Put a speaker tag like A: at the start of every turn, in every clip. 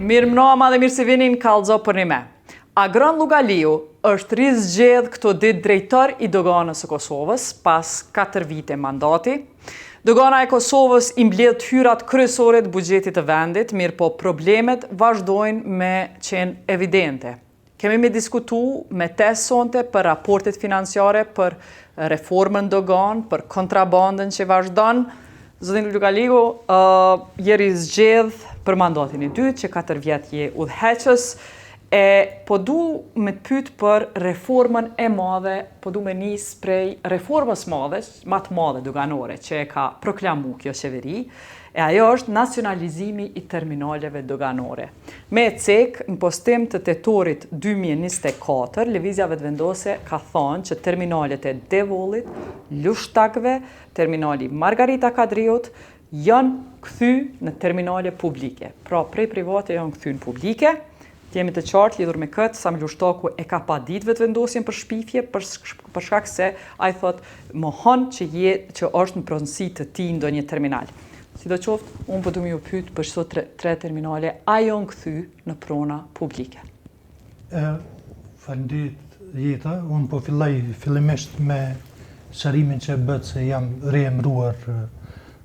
A: Mirë mbrëma dhe mirë se vini në Kallëzo për një me. Agron Llugaliu është rizgjedh këto ditë drejtor I doganës së Kosovës pas 4 vite mandati. Dogana e Kosovës I mbledh hyrat kryesore të buxhetit të vendit, mirë po problemet vazhdojnë me qenë evidente. Kemi me diskutu me te sonte për raportet financiare, për reformën dogan, për kontrabandën që vazhdon. Zotin Llugaliu jeri zgjedh për mandatin e dytë, që 4 vjet je udhëheqës, po du me të pyet për reformën e madhe, po du me nis prej reformës madhe, më të madhe doganore, që e ka proklamu kjo qeveri, ajo është nacionalizimi I terminaleve doganore. Me cek, në postim të tetorit 2024, Lëvizja Vetëvendose ka thonë që terminalet e Devollit, Lushtakve, terminali Margarita Kadriut, janë kthy në terminale publike. Pra, prej private janë kthy në publike. Jemi të qartë lidhur me këtë, Sami Lushtaku e ka pa ditë vetëvendosjen për shpifje, për shkak se ai thot mohon që është në pronësi të tij ndonjë terminal. Sidoqoftë, unë po du me ju pyet për çdo 3 terminale, a janë kthy në prona publike?
B: Faleminderit Jeta, unë po fillimisht me shërimin që bët se jam riemëruar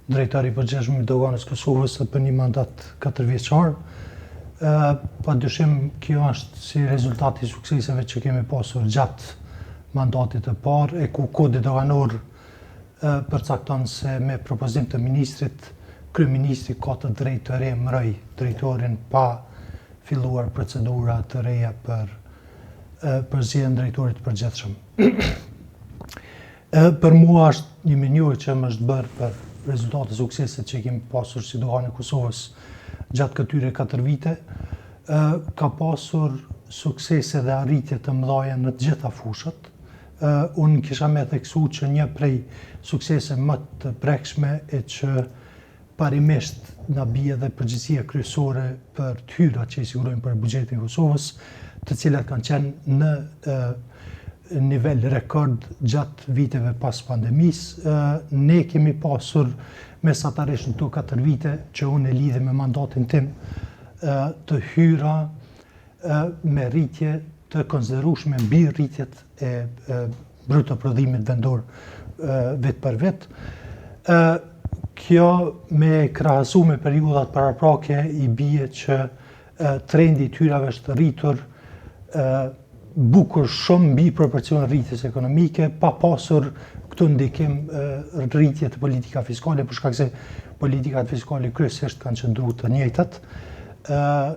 B: drejtori I përgjithshëm I doganës Kosovës për një mandat 4 vjeçar. Pa dyshim kjo është si rezultati I sukseseve që kemi pasur gjatë mandatit të parë, e ku kodi doganor përcakton se me propozim të ministrit, kryeministri ka të drejtë të riemëroj drejtorin pa filluar procedura të reja për zgjedhjen e drejtorit të përgjithshëm. Për mua është një menjur që më është bërë për rezultate sukseset që kemi pasur si dogana e Kosovës gjatë këtyre 4 vite, ka pasur suksese dhe arritje të mëdha në të gjitha fushat. Unë kisha me theksu që një prej suksese më të prekshme e që parimisht na bie dhe përgjegjësia kryesore për të hyrat që I sigurojnë për buxhetin e Kosovës, të cilat kanë qenë në nivel rekord gjatë viteve pas pandemisë. Ne kemi pasur mesatarisht në këto 4 vite që unë e lidhe me mandatin tim të hyra me rritje të konsiderueshme mbi rritjet e bruto prodhimit vendor vit për vit. Kjo me krahasu me periudhat paraprake I bie që trendi I hyrave është rritur bukur shumë mbi proporcion rritjes ekonomike, pa pasur këtu ndikim rritje të politika fiskale, për shkak se politikat fiskale kryesisht kanë qëndruar të njëjtat.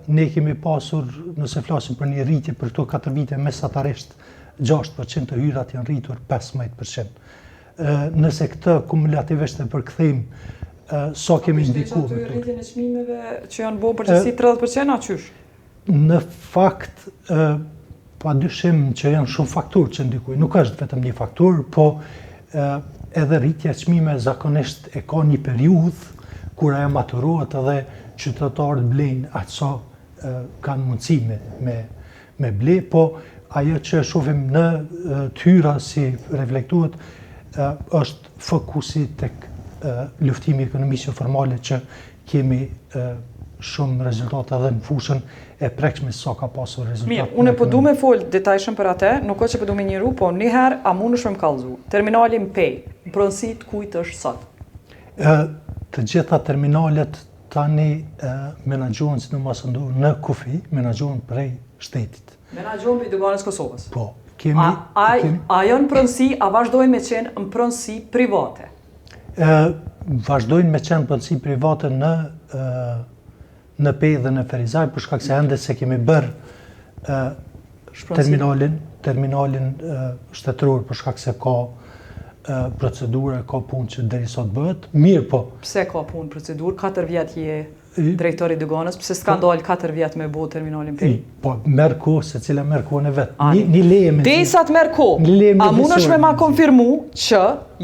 B: Ne kemi pasur, nëse flasim për një rritje për këto 4 vite, mesatarisht 6% të hyrat janë rritur 15%. Nëse këtë kumulativisht e përkthejmë, sa kemi ndikuar me
A: rritjen e çmimeve që janë bërë përgjithësi 30% a qysh?
B: Në fakt, padyshim që janë shumë faktorë që ndikojnë. Nuk është vetëm një faktor, po edhe rritja e çmimeve zakonisht e ka një periudhë kur ajo maturohet edhe qytetarët blejnë atë sa kanë mundësi me ble, po ajo që shohim në të hyra si reflektohet është fokusi tek luftimi ekonomik formale që kemi shumë rezultate edhe në fushën e prekshme sa ka pasur rezultate.
A: Mirë, unë po du me fol detajshëm për atë, nuk është që po du me njeru, po njëherë a mundesh me më kallëzu. Terminali Mpej, në pronësi të kujt është sot?
B: Të gjitha terminalet tani menaxhohen sidomos në kufi, menaxhohen prej shtetit.
A: Menaxhohen për doganës Kosovës.
B: Po,
A: a janë pronësi, a vazhdojnë me qenë në pronësi private?
B: Vazhdojnë me qenë pronësi private në Pej dhe në Ferizaj, për shkak se ende se kemi bërë terminalin shtetëror, për shkak se ka procedurë, ka punë që deri sot bëhet. Mirë po.
A: Pse ka punë procedurë? 4 vjet je drejtori I doganës, pse s'ka dalë 4 vjet me bo terminalin Pej?
B: Po, merr kohë, secila merr kohën e vet. Një leje me.
A: Derisa të merr kohë. A mundesh me ma konfirmu që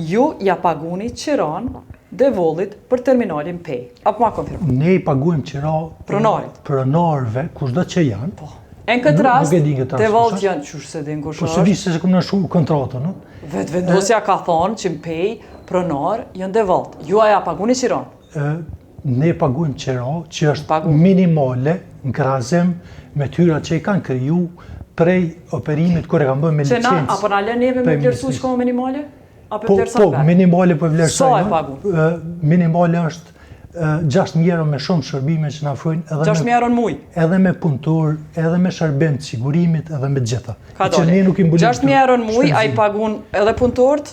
A: ju ja paguni qiran Devollit për terminalin Pej? Apo ma konfirmu?
B: Ne I paguajmë qira pronarëve, kushdo që janë.
A: Po. Në këtë rast, Devollit janë qysh se din kush është?
B: Po se di se kam nashu kontratën, no?
A: Vetëvendosja ka thonë që Mpej pronar janë Devollit. Ju aja paguni qiran?
B: ne paguajmë qira që është minimale në krahasim me tyra që i kanë kriju prej operimit kur e kanë bërë me licencë.
A: Apo na lën neve me vlerësu shkollë minimale? Apo
B: Po, minimale po vlerësoj.
A: Sa e pagun?
B: Minimale është 6.000 euro me shumë shërbime që na ofrojnë
A: 6.000 euro në muj.
B: Edhe me punëtor, edhe me shërbim të sigurimit, edhe me gjitha.
A: Ka dole. 6.000 euro në muj, a i pagun edhe punëtort,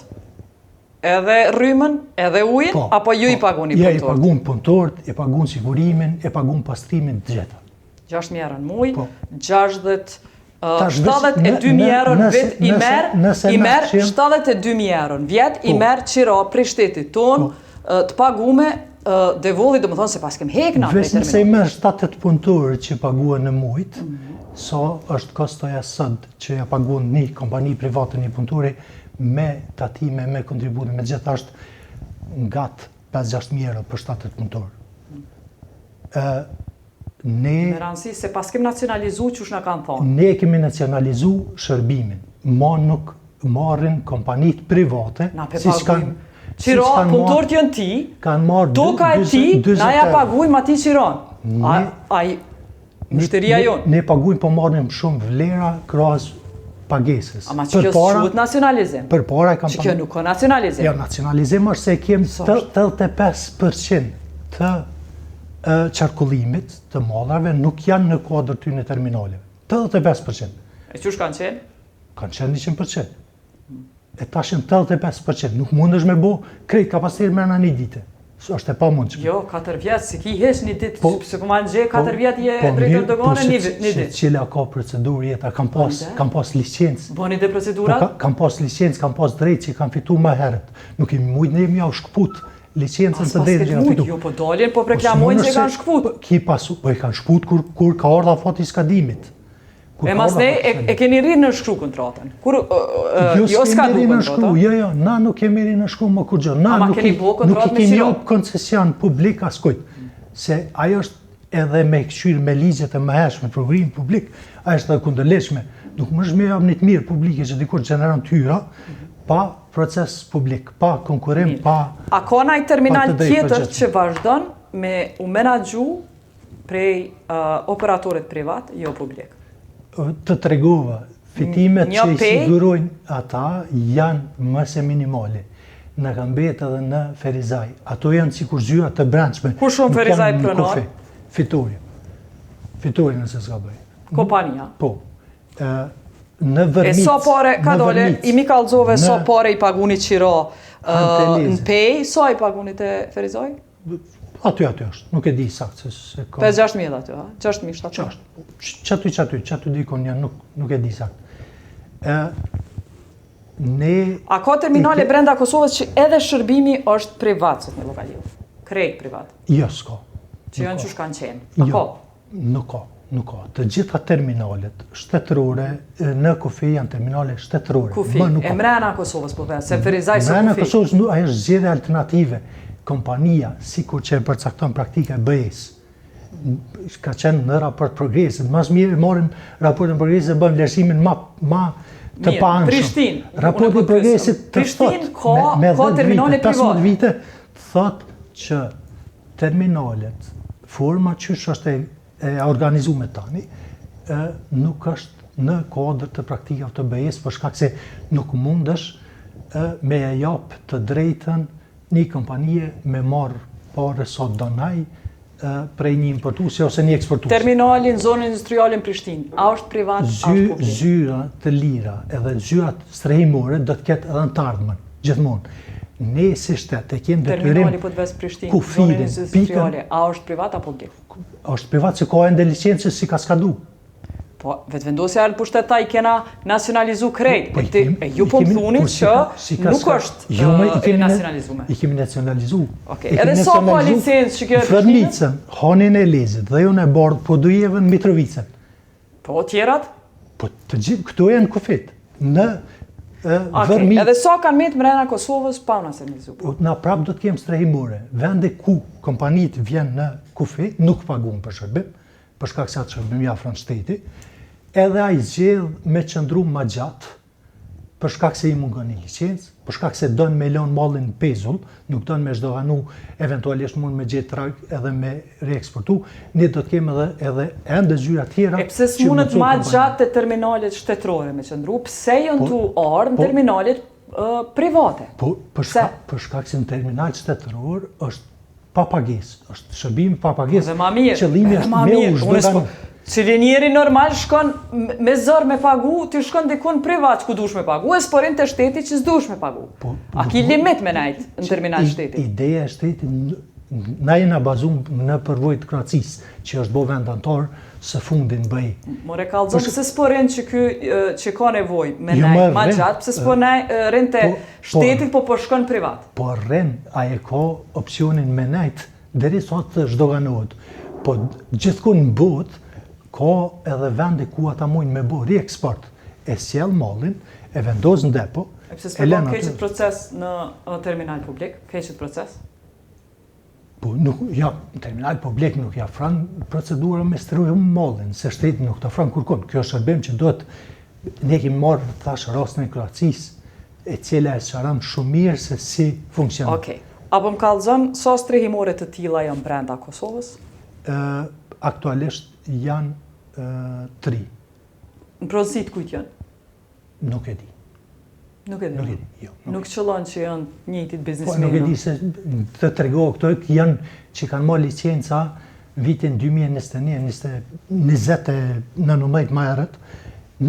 A: edhe rrymën, edhe ujin, apo ju i pagun i punëtort?
B: Ja, i pagun punëtort, i pagun sigurimin, i pagun pastrimin të gjitha.
A: 6.000 euro në muj, 72.000 euro në vit i merë 72.000 euro në vjet i merë qira prej shtetit tonë të pagume devolli, do më thonë se pas kem hekna.
B: Vesh nëse i merë 7-8 punëtorë që paguën në mujt, sa është kostoja sënd që ja paguën një kompani private një punëtori me tatime, me kontributin, me gjitha është nga 5-6.000 euro për 7-8 punëtorë.
A: Me rëndësi se pas kem nacionalizu që shna kanë thonë.
B: Ne kemi nacionalizu shërbimin, ma nuk marrin kompanit private,
A: si që kanë qiro, punëtorët jënë ti, toka e ti, na ja pagujmë ati qiron. Mështeria jonë.
B: Ne pagujmë po marrim shumë vlera krahas pagesës.
A: Ama që kjo s'quhet nacionalizim.
B: Për para e kam
A: që kjo nuk ka nacionalizim.
B: Ja, nacionalizim është se kem 85% të qarkullimit të mallarve nuk janë në kuadër ty në terminaleve. 85%.
A: E qësh kanë qenë?
B: Kanë qenë 100%. E tashin 85%, nuk mund është me bo krejt kapacitet mërna një dite. është e pa mund që.
A: Jo, 4 vjetë, si ki hesh një ditë, se ku ma në gjë, 4 vjetë je drejtër dogane një ditë.
B: Qile ka procedurë jeta, kam pas licencë.
A: Boni dhe procedurat?
B: Kam pas licencë, kam pas drejtë që kam fitu ma herët. Nuk i mujtë në jemi ja u shkput licencën të drejtë që kam fitu.
A: Jo, po daljen, po preklamojnë që i kanë shkput.
B: Ki pasu, po i kanë shkput kur ka ardha fati skadimit.
A: E mas ne, e keni rinë në shkru kontratën? Jo s'ka du kontrata?
B: Jo, na nuk kemi rinë në shkru më kur gjë. Na nuk i kemi jop koncesion publik askujt. Se ajo është edhe me këshyrë me ligjet e mëhershme, programin publik, ajo është edhe kundërleshme. Nuk më është me jap një të mirë publike që dikur gjeneron tyra, pa proces publik, pa konkurim, pa...
A: A ka naj terminal tjetër që vazhdon me u menaxhu prej operatorit privat, jo publik?
B: Të tregova, fitimet që i sigurojnë ata janë mëse minimale. Në kanë betë edhe në Ferizaj. Ato janë si kur zyra të brendshme.
A: Kur shumë Ferizaj pronar?
B: Fitorja. Fitorja nëse s'ka bëj.
A: Kompania?
B: Po. Në vërmic.
A: E sa pare, ka dole, i mi kalzove sa pare i paguni qiro në pej, sa i paguni të Ferizaj?
B: Aty është, nuk e di saktë se ka...
A: 5-6.000 aty, 6.000-7.000?
B: Qatu dikon janë, nuk e di saktë.
A: A ka terminale brenda Kosovës që edhe shërbimi është privat, sot në lokaliu? Krejt privat?
B: Jo, s'ka.
A: Që janë që shkanë qenë? A ka?
B: Nuk ka. Të gjitha terminalet shtetërore në Kufi janë terminale shtetërore.
A: Kufi, e mrena Kosovës po vetë, se Ferizaj së Kufi?
B: Mrena Kosovës ajo është zgjedhje alternative. Kompania, si kur që e përcakton praktika e BE-s, ka qenë në raport progresit. Mas mirë morim raportin progresit dhe bëjmë vlerësimin ma të panshëm.
A: Prishtin.
B: Raportin progresit të thot, me 15 vite, thot që terminalet, forma qysh është e organizume tani, nuk është në kodër të praktikave të BE-s, për shkak se nuk mundesh me e japë të drejtën një kompanije me marë pare sot donaj prej një importuese ose një eksportuese.
A: Terminalin, zonë industriale në Prishtinë, a është privat, a është publik?
B: Zyra të lira edhe zyrat strehimore do të ketë edhe në të ardhmen, gjithmonë. Ne si shtet e kemë detyrim...
A: Terminali po të vesë Prishtinë, zonë industriale, a është privat, a publik?
B: është privat se ka ende licencë si ka skadu.
A: Po, vetë vendosja e pushtetaj kena nacionalizu krejt, e ju po më thunit që nuk është nacionalizume.
B: I kemi nacionalizu.
A: Edhe sa po licencë që kjo e Prishtinën?
B: Vërmicën, Hanin e Lezit dhe jo në bordë, po dujeve në Mitrovicën.
A: Po, tjerat?
B: Po, të gjithë, këto e në Kufit. Në Vërmicë.
A: Edhe sa kanë metë mrena Kosovës pa nacionalizu?
B: Na prapë do të kemë strehimore. Vende ku kompanit vjen në Kufit, nuk pagun për shërbim, për shkak se atë shërbim jafron shteti, edhe a i zgjedh me qëndru ma gjatë për shkak se i mungon një licencë, për shkak se don me lënë mallin në pezull, nuk don me zhdoganu, eventualisht mund me gjetë trag edhe me reeksportu, ne do të kemi edhe ende zyra tjera.
A: E pse s'mundet ma gjatë të terminalet shtetërore me qëndru, pse janë tu ardhur në terminalet private?
B: Për shkak se në terminal shtetëror është pa pagesë, është shërbim pa pagesë.
A: Dhe ma mirë,
B: qëllimi është me u zhdoganu.
A: Cili njeri normal shkon me zër me pagu, ti shkon dikun privat ku dush me pagu, e sporin të shteti që s'dush me pagu. A ki limit me najt në terminal shteti?
B: Ideja e shteti, na jena bazum në përvojë të Kracisë, që është bo vend antar, së fundin bëj.
A: More kallëzon, pëse sporin që ka nevoj me najt ma gjatë, pëse sporin rrin të shtetit po shkon privat?
B: Po rrin, a e ka opcionin me najt, deri sot të zhdoganohet. Po gjithkun në botë, ka edhe vende ku ata mujnë me bo reeksport, e sjell mallin, e vendos në depo.
A: E pëse s'përgon keqit proces në terminal publik? Keqit proces?
B: Po, në terminal publik nuk ja fran procedura me strujë mallin, se shteti nuk të fran kurkun. Kjo është shërbim që duhet, ne kemi marrë thash rastin e Kracisë, e cila e sqaron shumë mirë se si funksionon.
A: Okej. Apo më kallëzon, sa strehimore të tilla janë brenda Kosovës?
B: Aktualisht janë 3.
A: Në pronësit kujt janë?
B: Nuk e di.
A: Nuk e di?
B: Jo.
A: Nuk qëllon që janë njëjtit biznesmenë?
B: Po, nuk e di se të tregohë këto janë që kanë marrë licenca në vitin 2021, 2019 më herët.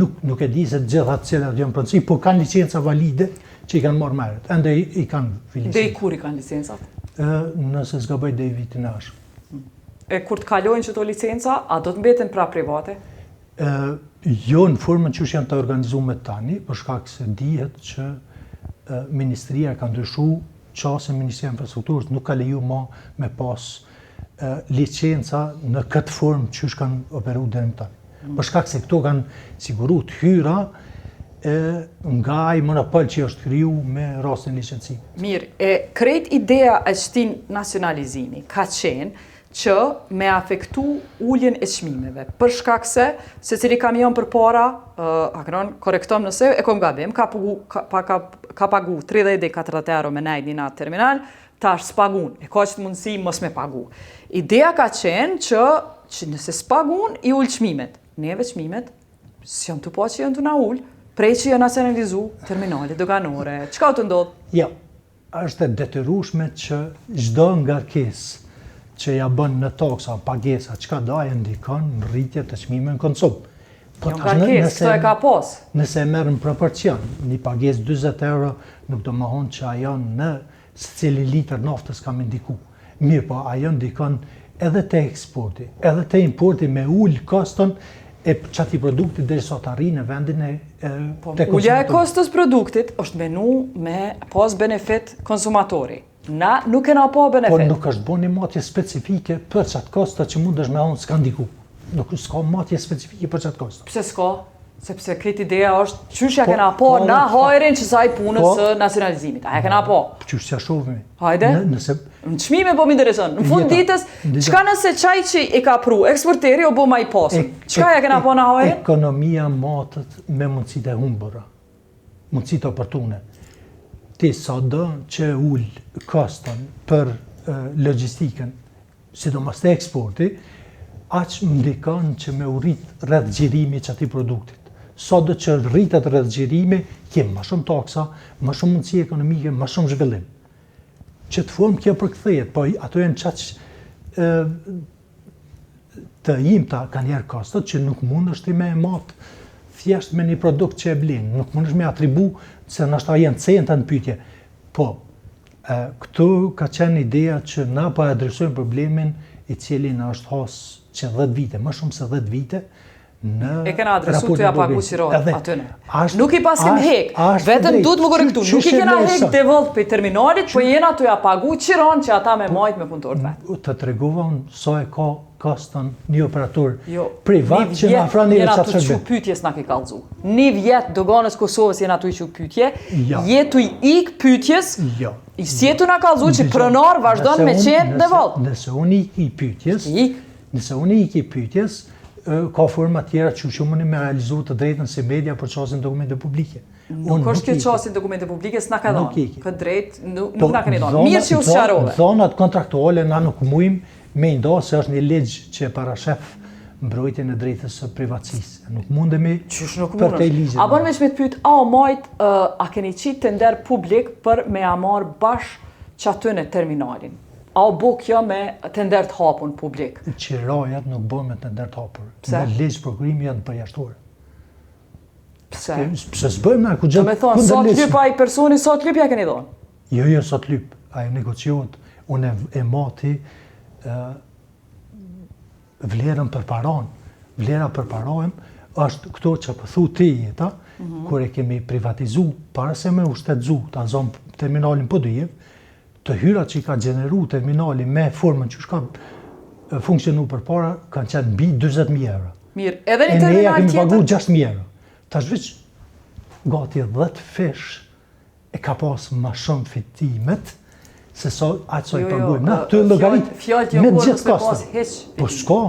B: Nuk e di se gjitha të cilat janë pronësi, po kanë licenca valide që i kanë marrë më herët. Ende i kanë licenca.
A: Dhe i kur i kanë licencat?
B: Nëse s'gaboj dhe i vitin e ashëm.
A: E kur të kalojnë që to licenca, a do të mbeten pra private?
B: Jo në formën që janë të organizuar tani, për shkak se dihet që Ministria ka ndryshu qasën Ministria e Infrastrukturës nuk ka leju ma me pas licenca në këtë formë që kanë operu deri më tani. Për shkak se këto kanë siguru të hyra nga i monopol që është kriju me rastin licencim.
A: Mirë, e krejt idea e qëtin nacionalizimi ka qenë që me afektu ulljen e çmimeve. Për shkak se cili kamion për para, korektom nëse, e kom gabim, ka pagu 30 dhe 40 euro me najt një natë terminal, tash s'pagun, e ka qëtë mundësi mos me pagu. Ideja ka qenë që nëse s'pagun, i ullë çmimet. Neve çmimet, s'jom të po që janë të na ullë, prej që janë nacionalizu terminale, doganore, çka të ndodhë?
B: Ja, është e detyrueshme që çdo ngarkesë që ja bën në taksa, pagesa, çka do ajo ndikon në rritje të çmimeve në konsum.
A: Po ngarkesë, këto e ka pas.
B: Nëse merr në proporcion, një pagesë 40 euro nuk do mohon që ajo në secili litër naftës ka me ndiku. Mirë, po ajo ndikon edhe te eksporti, edhe te importi me ul koston e çati produktit derisa të arrijë në vendin e te konsumatori.
A: Ulja e kostos produktit është menu me pas benefit konsumatori. Na nuk kena pa benefit.
B: Por nuk është bo një matje specifike për qatë kosta që mund është me onë s'ka ndiku. Nuk s'ka matje specifike për qatë kosta.
A: Pse s'ka? Sepse këtë ideja është qyshja kena pa na hajrin që saj punës së nacionalizimit. A e kena pa?
B: Qyshja shohemi.
A: Hajde? Në çmime po m'intereson. Në fund ditës, çka nëse çaj që i ka pru eksporteri o bo ma i pasur? Çka ja kena pa na hajrin?
B: Ekonomia matët me mundësit e humbëra. Mundësit oportune. Ti sa do që ullë koston për logistikën, sidomos të eksporti, aq më ndikon që me u rrit rreth xhirimi që ati produktit. Sa do që rritet rreth xhirimi, kem më shumë taksa, më shumë mundësi ekonomike, më shumë zhvillim. Që të formë kjo përkthehet, po ato janë çaq të imta kanë njerë kostot që nuk mund është me mat thjesht me një produkt që e blin, nuk mund është me atribu se nështë janë centa në pyetje. Po, këtu ka qenë ideja që na po e adresojmë problemin i cili na është hasë që 10 vite, më shumë se 10 vite,
A: e kena adresu të ja pagu qirot atyne. Nuk i pasim hek, vetëm du të më korektu, nuk i kena hek të vëllë për terminalit, po jena të ja pagu qiron që ata me majt me punëtorët vetë.
B: Të tregova unë sa e ka koston një operator privat që në afra një veçat shërbim.
A: Jena të që pytjes në ke kalzu. Një vjetë doganës Kosovës jena të që pytje, jetu i ik pytjes, i sjetu në kalzu që prënar vazhdojnë me qenë dhe vëllë.
B: Nëse unë i pytjes, ka forma tjera që mëni me realizu të drejtën si media për qasin dokumente publike.
A: Nuk është kjo qasin dokumente publike, s'na ka dhënë. Këtë drejt, nuk na keni dhënë.
B: Dhona-
A: Mirë që u sqarove.
B: Dhonat kontraktuale na nuk mujmë me ndo se është një ligj që parashef mbrojtjen e drejtës së privatësisë. Nuk mundemi
A: Qysh nuk
B: për te
A: mundesh?
B: ligjin.
A: A bën veç me të pyet, a o majt, a keni qitë tender publik për me a marrë bash që në terminalin? A o bo kjo me tender të hapun publik?
B: Qirajat nuk bën me tender të hapur.
A: Pse?
B: Në ligj prokurimi janë përjashtuar.
A: Pse?
B: Pse s'bëjmë na ku
A: Do me thonë, sa të
B: ligjit.
A: lyp ai personi, sa të lyp ja keni dhënë?
B: Jo, sot lyp. Ajo negociot, unë e mati vlerën për paron. Vlera për parohem është këto që pëthu ti jeta, kur e kemi privatizu, para se me ushtetzu, ta zonë terminalin për dyjev, të hyrat që i ka gjeneru terminali me formën që shka funksionu për para, kanë qenë mbi 20.000 euro.
A: Mirë, edhe
B: E
A: një
B: ne ja
A: terminal
B: kemi pagu
A: tjetër?
B: 6.000 euro. Ta shveq, gati 10 fesh e ka pas ma shumë fitimet, se aqë sa i paguim. Na, të llogarit
A: Fjallët jo
B: me
A: kur
B: gjithë
A: nëse pas
B: kastën.
A: heq.
B: Po s'ka,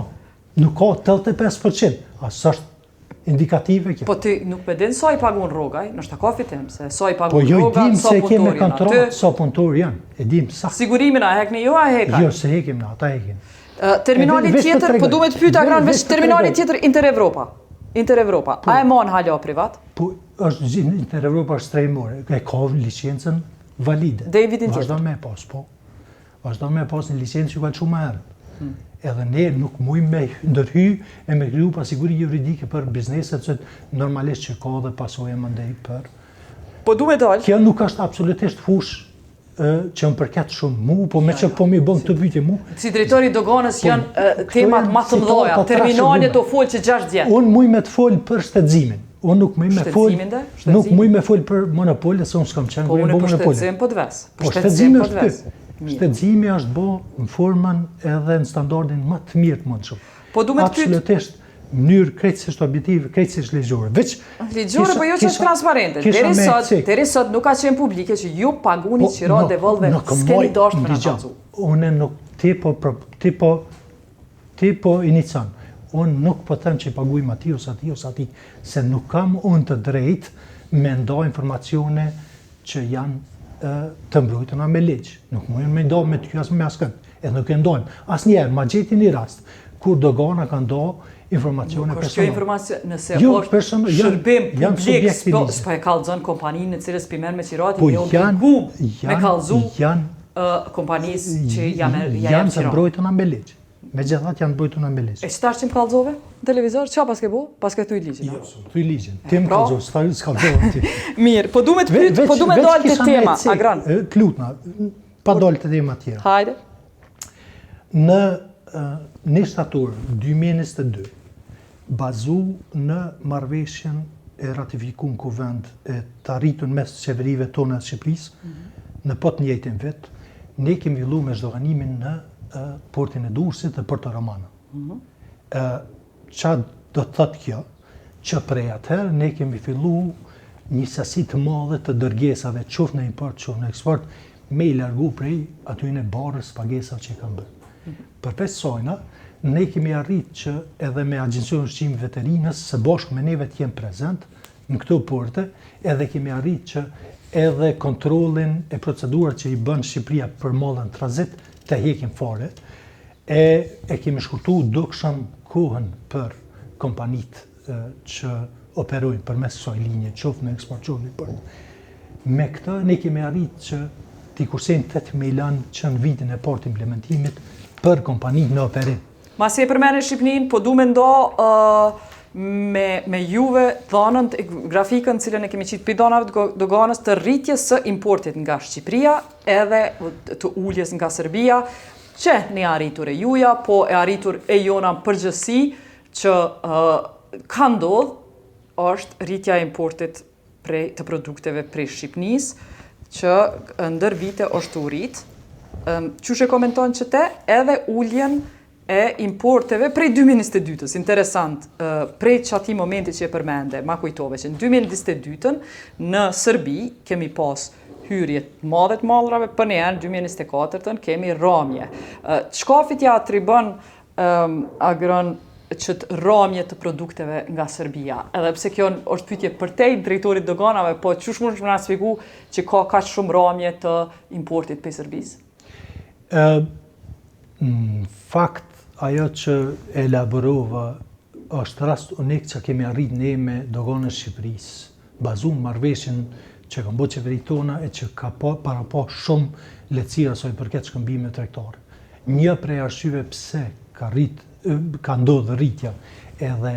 B: nuk ka 85%. Asë është indikative kjo.
A: Po ti nuk me din sa i pagun rrogaj, nështë ka fitim, se sa i
B: Po
A: pagun
B: jo i
A: rroga,
B: dim
A: sa
B: se kemi
A: punëtor janë
B: kontrol,
A: aty.
B: sa punëtor janë. E dim sa.
A: Sigurimin a hekni jo, a heka?
B: Jo, se hekim na, ata hekim.
A: Terminali
B: veç të
A: tjetër,
B: tregoj.
A: po du me të pyta gran,
B: Veç
A: veç
B: të
A: terminali
B: tregoj.
A: tjetër Inter-Evropa. Inter-Evropa, a e mon hala privat?
B: Po është Inter Evropa është strejmore, e ka licencën valide.
A: Davidin
B: Vazhdo
A: tjetër.
B: me pas, po. Vazhdo me pas një licencë që ka shumë herë. Edhe ne nuk mujmë me ndërhy e me kriju pasiguri juridike për bizneset që normalisht që ka dhe pasojë mandej për.
A: Po du me dalë.
B: Kjo nuk është absolutisht fush që më përket shumë mu, po me që po mi bëm të pyetje mu.
A: Si drejtori i doganës janë
B: këto
A: temat
B: janë
A: më të mëdha,
B: situata
A: terminalet
B: trashëgume.
A: o folë që 6 vjetë.
B: Unë muj me të folë për shtetëzimin. Unë nuk muj me folë,
A: Shtetëzimin dhe?
B: nuk
A: Shtetëzimin?
B: muj me folë për monopole, se unë s'kam qenë
A: Po
B: kur
A: unë
B: bo
A: për
B: monopole.
A: shtetëzim po të ves.
B: Po shtetëzimi
A: po të
B: është
A: ves.
B: ty. Shtetëzimi është bo në formën edhe në standardin më të mirë të mundshëm.
A: Po du me të pyet,
B: Absolutisht në mënyrë krejtësisht objektive, krejtësisht ligjore. Veç
A: ligjore po jo që është transparente. Deri sot nuk ka qenë publike që ju paguni qira dhe vëllëve s'keni dashur me na kallzu.
B: Unë nuk ti po inicion. Unë nuk po them që i paguajmë ati, se nuk kam unë të drejtë me nda informacione që janë të mbrojtuna me ligj. Nuk mujnë me nda me ty as me askën. Edhe nuk e ndojmë. Asnjëherë, ma gjeti një rast, kur dogana ka nda informacione
A: Nuk është kjo
B: personale.
A: informacion, nëse
B: Jo,
A: është
B: personal, janë
A: shërbim publik,
B: subjekti i ligjit.
A: s'po e kallzon kompaninë në cilës pimer me qirati,
B: Po
A: me obligum me kallzu
B: janë
A: kompanisë që ja
B: janë të
A: qirat.
B: mbrojtuna me ligj. Megjithatë janë mbrojtuna me ligj.
A: E çfarë që më kallzove në televizor? Çfarë pas ke bu? Pas ke thuj ligjin.
B: Thuj ligjin. Ti më
A: pra?
B: kallzo, s'kallzova ti.
A: Mirë, po du me të pyet, po du me dalë te tema, Agran.
B: Të lutna, pa dalë te tema tjera.
A: Hajde.
B: Në 1 shtator 2022, bazu në marrëveshjen e ratifikuar në kuvend e të arritun mes qeverive tona të Shqipërisë, në po të njëjtin vit, ne kemi filluar me zhdoganimin në portin e Durrësit dhe Porto Romano. Qa do të thotë kjo? Që prej atëherë ne kemi filluar një sasi të madhe të dërgesave, qoftë në import, qoftë në eksport, me i largu prej atyne barës pagesave që i kanë bërë. Përveç sajna, ne kemi arrit që edhe me Agjencion Ushqim Veterinës, së bashku me neve të jenë prezent në këto porte, edhe kemi arrit që edhe kontrolin e procedurat që i bën Shqipëria për mallën tranzit të hekim fare, e kemi shkurtu dukshëm kohën për kompanit që operojnë përmes kësaj linje, qoftë në eksport, qoftë në import. Me këtë ne kemi arrit që t'i kursejnë 8 milion që në vitin e parë të implementimit për kompanitë në operim.
A: Masi e përmene Shqipnin, po du me ndo me juve dhanën, grafikën cilën e kemi qitë për dhanave të doganës të rritjes së importit nga Shqipëria edhe të ulljes nga Serbia, që ne arritur e juja, po e arritur e jona përgjësi që ka ndodh është rritja e importit të produkteve prej Shqipnis, që ndër vite është u rrit. Qyshe komenton që te edhe ulljen e importeve prej 2022-ës. Interesant, prej që ati momenti që e përmende, ma kujtove që në 2022-ën në Sërbi kemi pas hyrjet madhet mallrave, për në janë 2024-ën kemi ramje. Çka ja atribon Agron qëtë ramje të produkteve nga Serbia. Edhe pse kjo është pyetje për te drejtorit doganave, po qësh mund shmë nga sfigu që ka kaq shumë ramje të importit për Serbisë?
B: Në fakt, ajo që elaborova është rast unik që kemi arrit ne me doganën Shqipërisë, bazun marrëveshjen që ka bërë qeveria tona e që ka para pa shumë lehtësira sa i përket shkëmbimeve tregtare. Një prej arsyeve pse ka ndodhur rritja edhe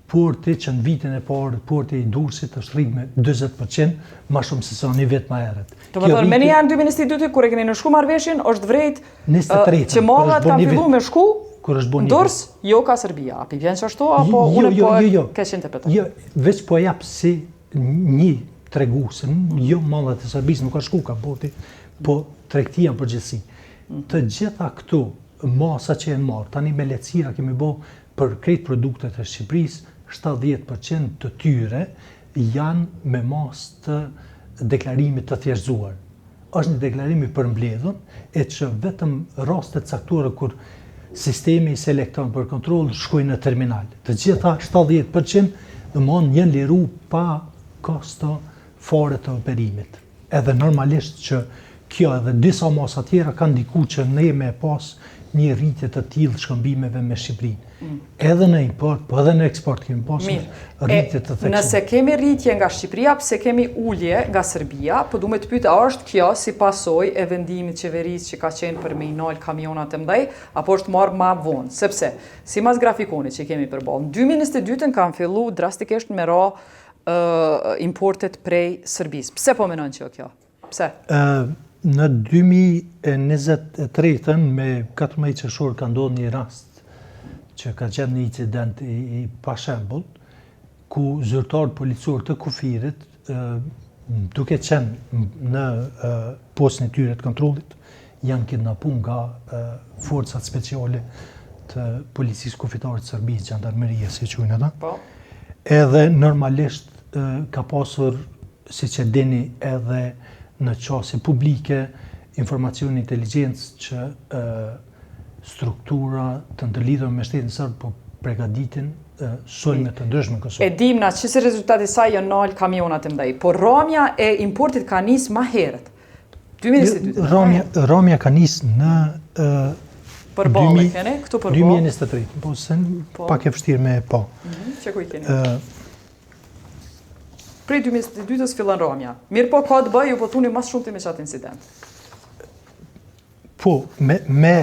B: porti që në vitin e parë porti i Durrësit është rrit me 40% më shumë se sa një vit më herët.
A: Do të thonë, me një janë 2022 kur e keni në shku marrëveshjen, është vërejt që mallat kanë filluar me shku Durrës, jo ka Serbia. Apo vjen ashtu apo unë po ke interpretoj?
B: Jo, veç po jap si një treguese, jo mallat e Serbisë nuk ka shku ka porti, po tregtia në përgjithësi. Të gjitha këto masa që janë marrë, tani me lehtësira kemi bë për krejt produktet e Shqipërisë, 70% të tyre janë me masë të deklarimit të thjeshtëzuar. Është një deklarim i përmbledhur, e që vetëm rastet caktuara kur sistemi i selekton për kontroll shkojnë në terminal. Të gjitha 70% janë liru pa kosto fare të operimit. Edhe normalisht që kjo edhe disa masa tjera kanë ndiku që ne me pas një rritje të tillë shkëmbimeve me Shqipërinë. Edhe në import, po edhe në eksport kemi pasur rritje të theksuar.
A: Nëse kemi rritje nga Shqipëria, pse kemi ulje nga Serbia, po duhet të pyet a është kjo si pasojë e vendimit qeverisë që ka qenë për me i nal kamionat e mëdhej, apo është marrë më vonë? Sepse sipas grafikonit që kemi përballë, në 2022 kanë filluar drastikisht me ra importet prej Serbisë. Pse po mendon që kjo? Pse?
B: Në 2023 me 14 qershor ka ndodhur një rast që ka qenë një incident i pashembull, ku zyrtar policor të kufirit, duke qenë në postën e tyre të kontrollit, janë kidnapuar nga forcat speciale të policisë kufitare të Serbisë, Gjandarmeria, si quajnë ata.
A: Po.
B: Edhe normalisht ka pasur, siç e dini, edhe në qasje publike, informacion inteligjencë që struktura të ndërlidhur me shtetin serb po përgatitin sulme të ndryshme në Kosovë.
A: E dim na që si rezultati saj janë nal kamionat e mëdhej, por ramja e importit ka nis më herët. 2022.
B: Ramja ka nis në
A: përballë keni, këtu përballë.
B: 2023, po se pak e vështirë me po.
A: Që ku i keni? Prej 2022-s fillon ramja. Mirë po ka të bëjë, ju po thuni mas shumë të me qatë incident.
B: Po, me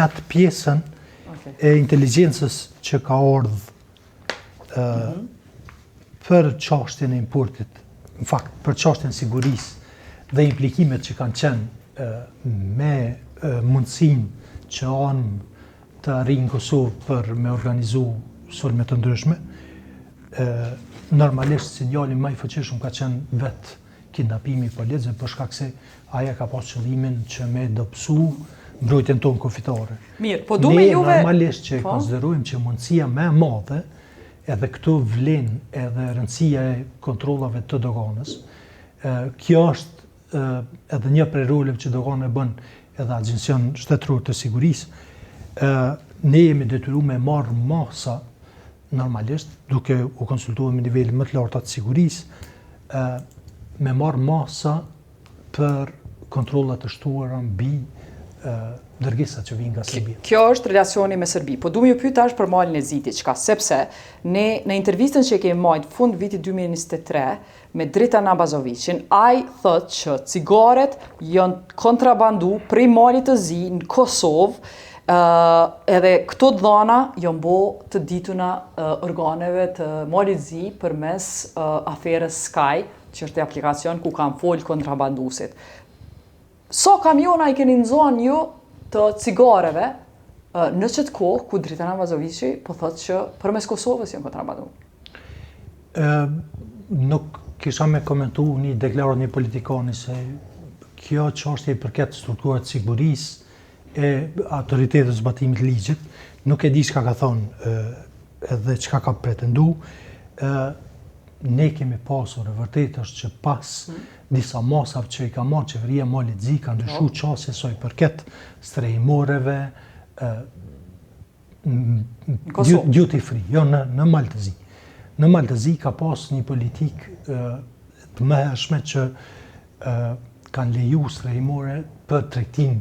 B: atë pjesën e inteligjencës që ka ardhë për çështjen e importit, në fakt, për çështjen e sigurisë dhe implikimet që kanë qenë me mundësinë që anë të arrijë në Kosovë për me organizu sulme të ndryshme, normalisht sinjali më i fuqishëm ka qenë vetë kidnapimi i policëve për shkak se aja ka pas qëllimin që me dobësu mbrojtjen tonë kufitare.
A: Mirë, po du me juve...
B: Ne normalisht që konsiderojmë që mundësia më e madhe, edhe këtu vlen edhe rëndësia e kontrollave të doganës, kjo është edhe një prej roleve që dogana bën edhe Agjencion Shtetëror të Sigurisë, ne jemi detyruar me marrë masa normalisht, duke u konsultuar me nivele më të larta të sigurisë, me marrë masa për kontrollat të shtuara mbi dërgesat që vijnë nga Serbia.
A: Kjo është relacioni me Serbi, po du me ju pyet tash për malin e Zitit, sepse ne në intervistën që kemi marrë fund vitit 2023 me Drita Nabazovicin, ai thot që cigaret janë kontrabandu prej malit të Zi në Kosovë, edhe këto dhëna janë bo të dituna organeve të malit Zi përmes aferës Sky, që është aplikacion ku kanë folë kontrabandusit. So kamiona i keni nëzohen ju të cigareve në qëtë kohë ku Drita Nabazovici po thotë që përmes Kosovës janë kontrabandu?
B: Nuk kisha me komentu një deklarat një politikani se kjo çështje i përket strukturat sigurisë e autoritetës zbatimit ligjit, nuk e di çka ka thonë edhe çka ka pretendu. Ne kemi pasur, e vërtet është që pas disa masave që i ka marrë qeveria Malit Zi, ka ndryshuar çështje sa i përket strehimoreve,
A: Kosovë.
B: duty free, jo në Maltëzi. Në Maltëzi ka pas një politikë të mëhershme që kanë leju strehimore për tregtin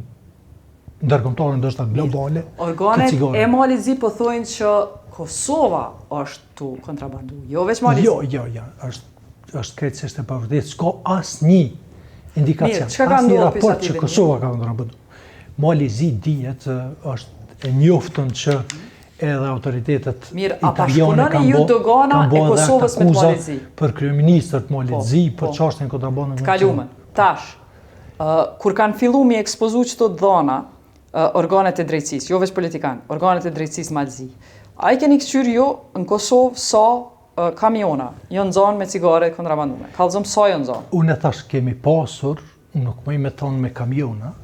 B: ndërkombëtare, ndoshta globale.
A: Organet e Malizi po thojnë që Kosova është tu kontrabandu, jo veç Malizi.
B: Jo, është krejtësisht e pavërtetë, s'ka asnjë indikacion,
A: Çka ka
B: asnjë
A: ndodhur
B: raport
A: pisa
B: që
A: ti
B: Kosova ka kontrabandu. Malizi dihet është e njoftën që edhe autoritetet
A: Mirë, a
B: italiane
A: bashkëpunoni ju dogana e Kosovës me Malizi?
B: Për kryeministër të Malizi,
A: Po.
B: për çështjen e kontrabandës.
A: Të kalume. Tash, kur kanë fillu mi ekspozu qëto dhona, organet e drejtësisë, jo veç politikanë, organet e drejtësisë Malzi, a i keni këqyr ju në Kosovë sa kamiona janë nxanë me cigare kontrabandume? Kallëzëm sa janë nxanë?
B: Unë e thash kemi pasur, nuk më me thonë me kamiona,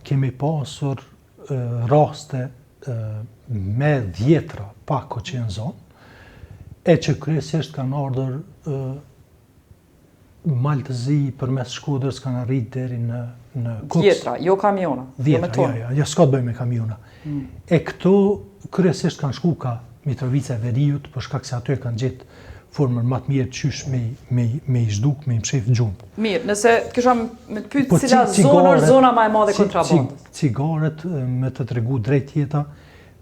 B: kemi pasur raste me dhjetra pako që janë zonë, e që kryesisht kanë ardhur Maltëzi përmes Shkodrës kanë arrit deri në Kuks.
A: Dhjetra, jo kamiona.
B: Dhjetra, ja, s'ka të bëj me kamiona. E këto kryesisht kanë shku ka Mitrovica e Veriut, për shkak se aty e kanë gjetë formën më të mirë qysh me i zhduk, me i mshef gjumë.
A: Mirë, nëse të kisha me të pytë cila zonë është zona ma e madhe kontrabandës.
B: Cigaret, me të tregu drejt jeta,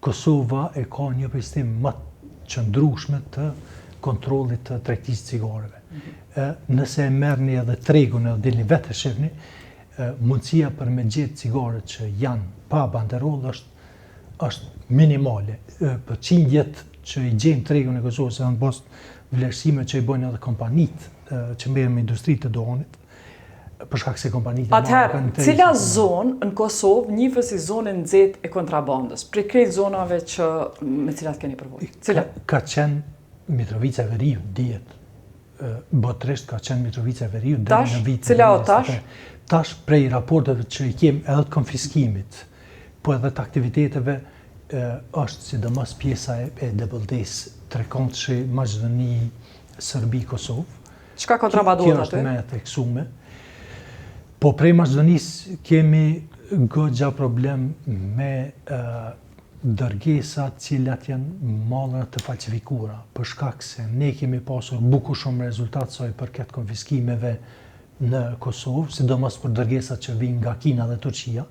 B: Kosova e ka një sistem më të qëndrueshme të kontrollit të tregtisë cigareve. Nëse e merrni edhe tregun edhe dilni vetë e shihni, mundësia për me gjetë cigaret që janë pa banderoll është minimale. Për qindjet që i gjejmë tregun e Kosovës janë post vlerësime që i bëjnë edhe kompanitë që merren me industritë të doganit, për shkak se kompanitë e
A: mëdha kanë interesë. Cila zonë në Kosovë njihet si zonë nxehtë e kontrabandës? Prej krejt zonave që me cilat keni përvojë. Cila?
B: Ka qenë Mitrovica e Veriut, dihet. Botërisht ka qenë Mitrovica e Veriut deri në vitin.
A: Cila o tash?
B: Tash prej raporteve që i kem edhe të konfiskimit, po edhe të aktiviteteve, është sidomos pjesa e debëldes trekontshi Maqedoni, Serbi, Kosovë.
A: Çka kontrabandohet aty?
B: Kjo është me theksume. Po prej Maqedonisë kemi goxha problem me dërgesat cilat janë mallra të falsifikuara, për shkak se ne kemi pasur buku shumë rezultat sa i përket konfiskimeve në Kosovë, sidomos për dërgesat që vijnë nga Kina dhe Turqia,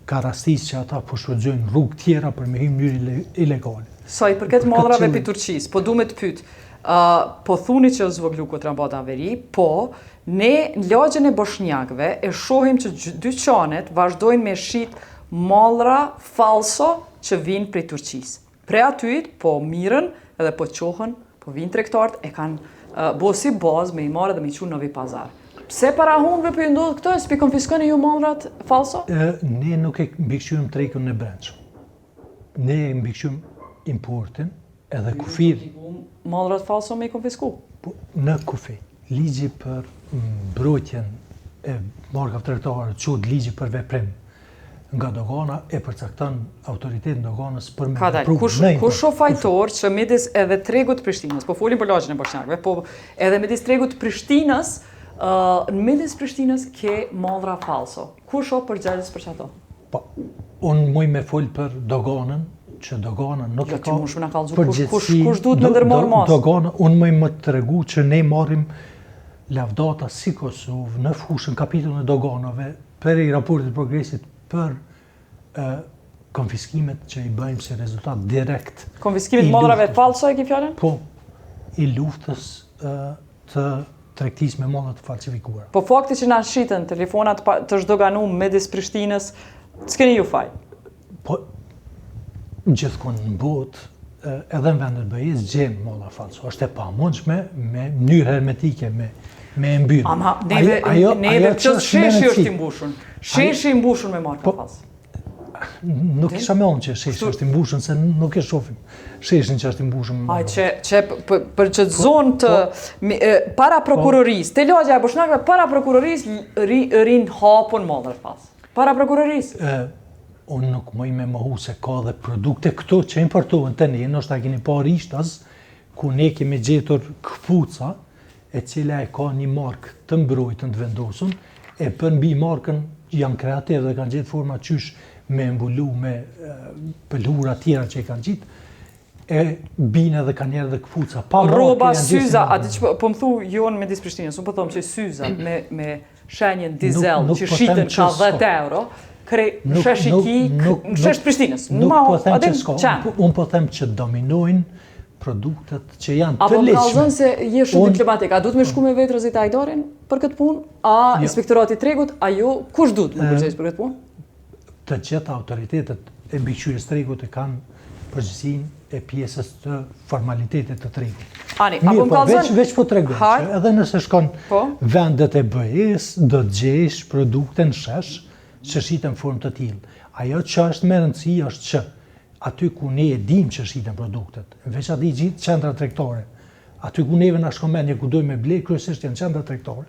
B: ka rastis që ata po shfrytëzojnë rrugë tjera për me hyrë në mënyrë ilegale.
A: Sa i përket mallrave pi Turqisë, po du me të pyet, po thuni që zvoglu kontrabanda veri, po ne në lagjën e boshnjakëve e shohim që dyqanet vazhdojnë me shit mallra falso që vinë prej Turqisë. Pre atyt, po mirën edhe po qohën, po vinë tregtarët e kanë bo si bazë me i marrë dhe me i qunë në vi pazar. Pse para hundve për ju ndodhë këto, s'pi konfiskoni ju mallrat falso?
B: Ne nuk e mbikëqyrim tregën e brendshëm. Ne e mbikëqyrim importin edhe kufir.
A: Mallrat falso me i konfisku?
B: Në kufi. Ligji për mbrojtjen e markave tregtare, quhet ligji për veprim nga dogana e përcakton autoritetin doganës për me
A: vepruar. Kush o fajtor që midis edhe tregut Prishtinës, po folim për lagjën e boshnjakëve, po edhe midis tregut Prishtinës, në midis Prishtinës ke mallra falso. Kush o përgjegjës për çato?
B: Po, unë muj me fol për doganën, që dogana nuk e ka
A: përgjithësi. Kush duhet me ndërmarrë mas?
B: Dogana, unë muj më tregu që ne marrim lavdata si Kosovë në fushën kapitullin e doganave për i raportit progresit për konfiskimet që i bëjmë si rezultat direkt.
A: Konfiskimit mallrave falso e ki fjalën?
B: Po, i luftës të tregtisë me mallra të falsifikuara.
A: Po fakti që na shiten telefonat të zhdoganu midis Prishtinës, s'keni ju faj?
B: Po, gjithkund në botë, edhe në vendet bëjës, gjenë mallra falso. Është e pamundshme me mënyrë hermetike, me mbyllje.
A: Ama neve që sheshi është i mbushur. Sheshi i mbushur me marka falso.
B: Nuk isha me onë që sheshi është i mbushur, se nuk e shohim sheshin që është i mbushur me marka.
A: Që për që zonë të para prokurorisë, te lagja e boshnjakëve para prokurorisë rinë hapun mallra falso. Para prokurorisë.
B: Unë nuk mëj me mohu se ka dhe produkte këto që importohen të ne, nështë ta keni parë ishtas, ku ne kemi gjetur këpuca, e cila e ka një markë të mbrojtën të vendosën, e për mbi markën janë kreativë dhe kanë gjetë forma qysh me mbulu me pëllura tjera që i kanë gjitë, e bine dhe kanë njerë dhe këpuca.
A: Rroba, syza, atë që po më thu jonë me disë Prishtinës, unë po thomë që syza me shenjen dizel që shiten ka 10 euro, shesh i ki, shesh Prishtinës.
B: Nuk po them që s'ka, unë po them që dominojnë produktet që janë të
A: leqme. Apo më kalzën se je shumë diplomatik, a duhet me shku me vetë Rozita Ajdarin për këtë punë? A inspektorati tregut, a jo, kush duhet me përgjegjës për këtë punë?
B: Të gjitha autoritetet e mbikëqyrjes tregut e kanë përgjegjësinë e pjesës të formalitetit të tregut.
A: Ani, apo më kalzën...
B: Veç po tregoj që edhe nëse shkon vendet e BE-s, do të gjesh produkte në shesh që shiten në formë të tillë. Ajo që është me rëndësi është që aty ku ne e dim që shiten produktet, veç aty gjithë qendra tregtare, aty ku neve na shkon mendje ku dojmë me ble, kryesisht janë qendra tregtare,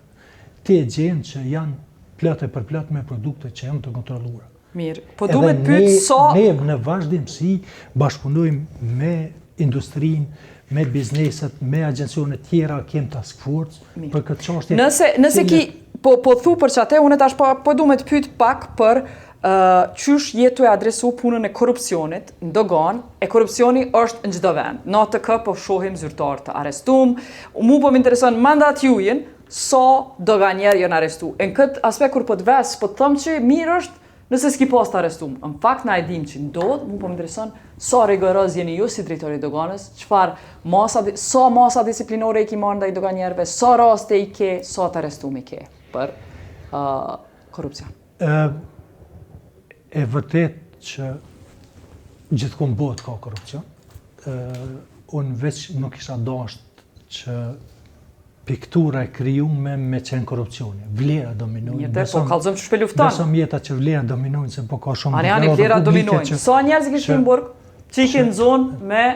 B: ti e gjen që janë plot e përplot me produkte që janë të kontrolluara.
A: Mirë, po du me të pytë sa...
B: Ne në vazhdimsi bashkëpunojmë me industrinë, me bizneset, me agjencionet tjera, kem task force, për këtë çështje.
A: Nëse ki, po thu për që ate, unë tash po du me të pytë pak për qysh jetu e adresu punën e korupcionit në dogan, e korupcioni është në çdo vend. Në ATK po shohim zyrtar të arrestum, mu po më intereson mandat jujen, sa doganjer janë arrestu. Në këtë aspekt kur po të ves, po të thëmë që mirë është nëse s'ki pas të arrestum. Në fakt na e dim që ndodh, mu po më intereson sa rigoroz jeni ju si drejtori i doganës, sa masa disiplinore i ki marrë ndaj doganjerëve, sa raste i ke, sa të arrestum i ke për korupcion.
B: E vërtet që gjithkund bëhet ka korupcion. Unë veç nuk isha dasht që piktura e krijume me qenë korupcioni. Vlera dominojnë.
A: Njëte, po kalzëm që shpe luftan.
B: Besëm jeta që vlera dominojnë, se po ka shumë...
A: Ani, vlera dominojnë. Sa njerëz i kishtë në burg që i kënë zonë me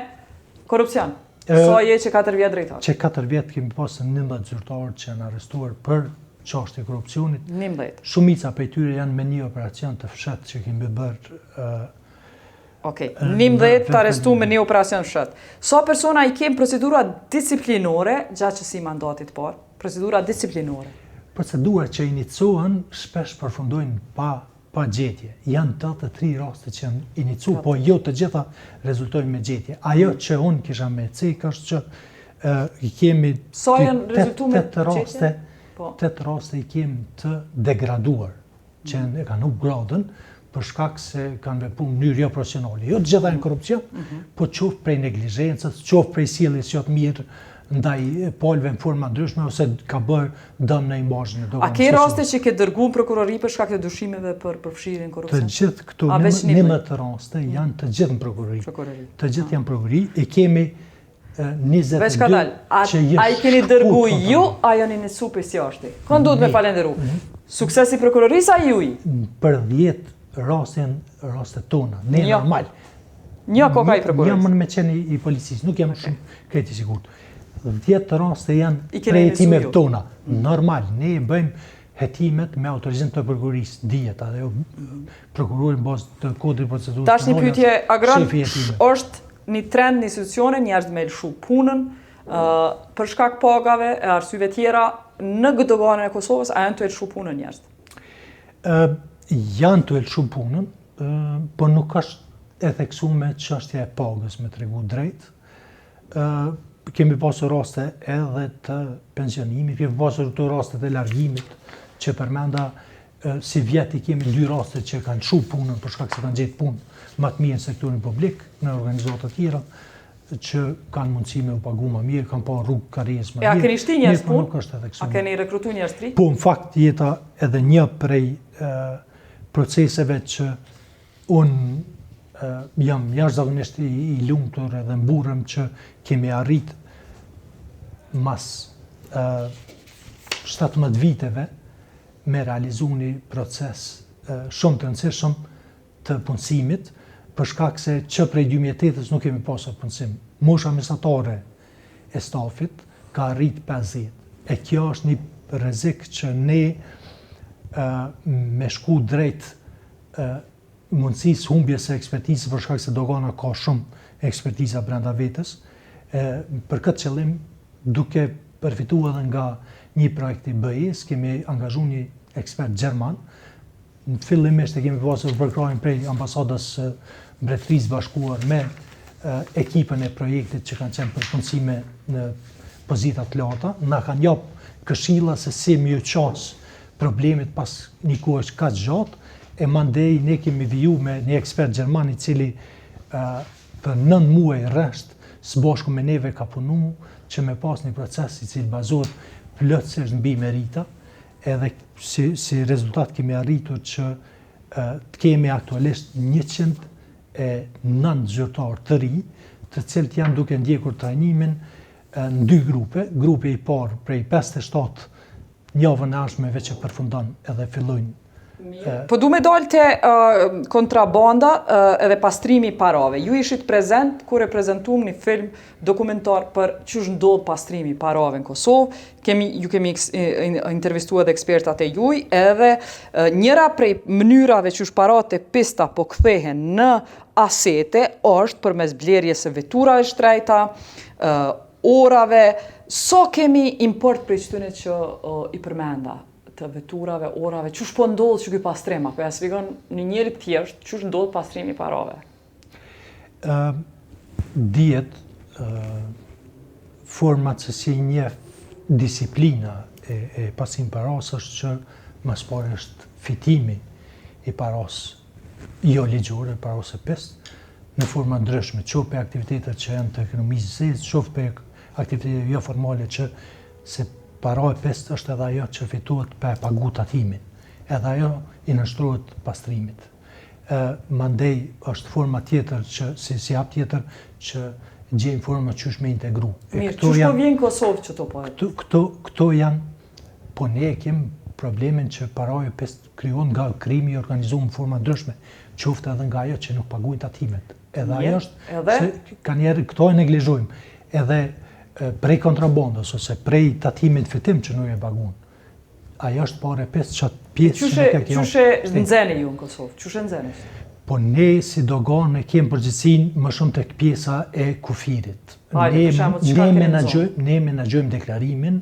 A: korupcion? Sa je që 4 vjetë drejtar?
B: Që 4 vjetë kemi pasë 11 zyrtarë që janë arrestuar për çështje e korupcionit.
A: 11.
B: Shumica prej tyre janë me një operacion të fshat që kemi bërë.
A: Okej, 11 të arrestu me një operacion fshat. Sa persona i kemë procedura disiplinore gjatë qësi mandatit parë? Procedura disiplinore.
B: Procedurat që inicohen shpesh përfundojnë pa gjetje. Janë 83 raste që janë inicu, po jo të gjitha rezultojnë me gjetje. Ajo që unë kisha me cek është që i kemi 8 raste. 8 raste i kemi të degraduar, që e kanë nuk gradën, për shkak se kanë vepruar në mënyrë jo profesionale. Jo të gjitha janë korrupsion, po qoftë prej neglizhencës, qoftë prej sjelljes jo të mirë ndaj palëve në forma ndryshme, ose ka bërë dëm në imazhin e doganës.
A: A ke raste që ke dërguar prokurori për shkak të dyshimeve për përfshirjen në korrupsion?
B: Të gjithë këto 11 raste janë të gjithë në prokurori. Të gjithë janë prokurori, e kemi 22
A: Veç ka dal, a i keni dërgu ju, a janë inicu për si ashti? Kënë duhet me falenderu? Suksesi prokurorisë a juj?
B: Për 10 raste tona, ne normal.
A: Një koka i prokurorisë?
B: Jam me qenë i policisë, nuk jam shumë kreti sigurt. 10 raste janë prej hetimeve tona, normal. Ne bëjmë hetimet me autorizim të prokurorisë, dihet, edhe prokurori në bazë të kodit procedurës.
A: Tash një pyetje agron, është një trend në institucione, njerëz me lëshu punën, për shkak pagave e arsyeve tjera, në doganën e Kosovës, a janë të lëshu punën njerëz?
B: Janë të lëshu punën, po nuk është e theksuar çështja e pagës, me tregu drejt. Kemi pasur raste edhe të pensionimit, kemi pasur të raste të largimit, që përmenda si vjeti kemi 2 raste që kanë lëshu punën për shkak se kanë gjetë punë më të mirë në sektorin publik, në organizata të tjera, që kanë mundësi me u pagu më mirë, kanë pa rrugë karrierës më mirë.
A: A keni shti njerëz punë?
B: A
A: keni rekrutu njerëz tri?
B: Po, në fakt, jeta edhe një prej proceseve që unë jam jashtëzakonisht i lumtur edhe mburrëm që kemi arrit mas 17 viteve me realizu një proces shumë të rëndësishëm të punësimit, për shkak se që prej 2008-ës nuk kemi pasur punësim. Mosha mesatare e stafit ka arrit 50. E kjo është një rrezik që ne me shku drejt mundësisë humbjes së ekspertizës, për shkak se dogana ka shumë ekspertiza brenda vetes. Për këtë qëllim, duke përfituar edhe nga një projekt i BE-s, kemi angazhuar një ekspert gjerman, Në fillimisht e kemi pasur përkrajnë prej ambasadës Mbretërisë Bashkuar me ekipën e projektit që kanë qenë përpunësime në pozitat të larta, na kanë japë këshilla se si më ju qasë problemit pas një kohësh kaq gjatë, e mandej ne kemi viju me një ekspert gjerman I cili për 9 muaj rresht së bashku me neve ka punu që me pas një proces I cili bazohet plotësisht mbi merita, edhe si rezultat kemi arritur që të kemi aktualisht 109 zyrtarë të ri, të cilët janë duke ndjekur trajnimin në 2 grupe. Grupi I parë prej 57 javën e ardhshme që përfundon edhe fillojnë.
A: Po du me dalë te kontrabanda edhe pastrimi I parave. Ju ishit prezent kur e prezentum një film dokumentar për çush ndodh pastrimi I parave në Kosovë. Ju kemi intervistuar edhe ekspertat e juj, edhe njëra prej mënyrave çush parat e pista po kthehen në asete është përmes blerjes së veturave shtrejta, orave. So kemi import prej qëtyne që I përmenda? Të veturave, orave, çush po ndodh që ky pastrim, apo ja sfigon një njeri thjesht çush ndodh pastrimi I parave?
B: Dihet format se si njeh disiplina e pastrimit paras është që mas pari është fitimi I paras jo ligjore, paras e pest, në forma ndryshme, qoftë për aktivitetet që janë të ekonomisë së shtëpisë, qoftë për aktivitetet jo formale që se para e pest është edhe ajo që fituat për pagu tatimin, edhe ajo I nështrohet pastrimit. Mandej është forma tjetër, si hap tjetër, që gjejmë forma qysh me integru.
A: Mirë, qysh po vjen Kosovë që to po?
B: Këto janë, po ne kem problemin që para e pest kryon nga krimi I organizuar në forma ndryshme, qoftë edhe nga ajo që nuk paguajnë tatimet. Edhe ajo është, se ka njerë këto e neglizhojmë, edhe prej kontrabandës ose prej tatimit fitim që nuk e paguan. Ajo është pare 5 qatë pjesë që nuk e kjo.
A: Qushe nxeni ju në Kosovë? Qushe nxeni?
B: Po ne si dogan e kemë përgjithësinë më shumë tek pjesa e kufirit. Ne menaxhojmë deklarimin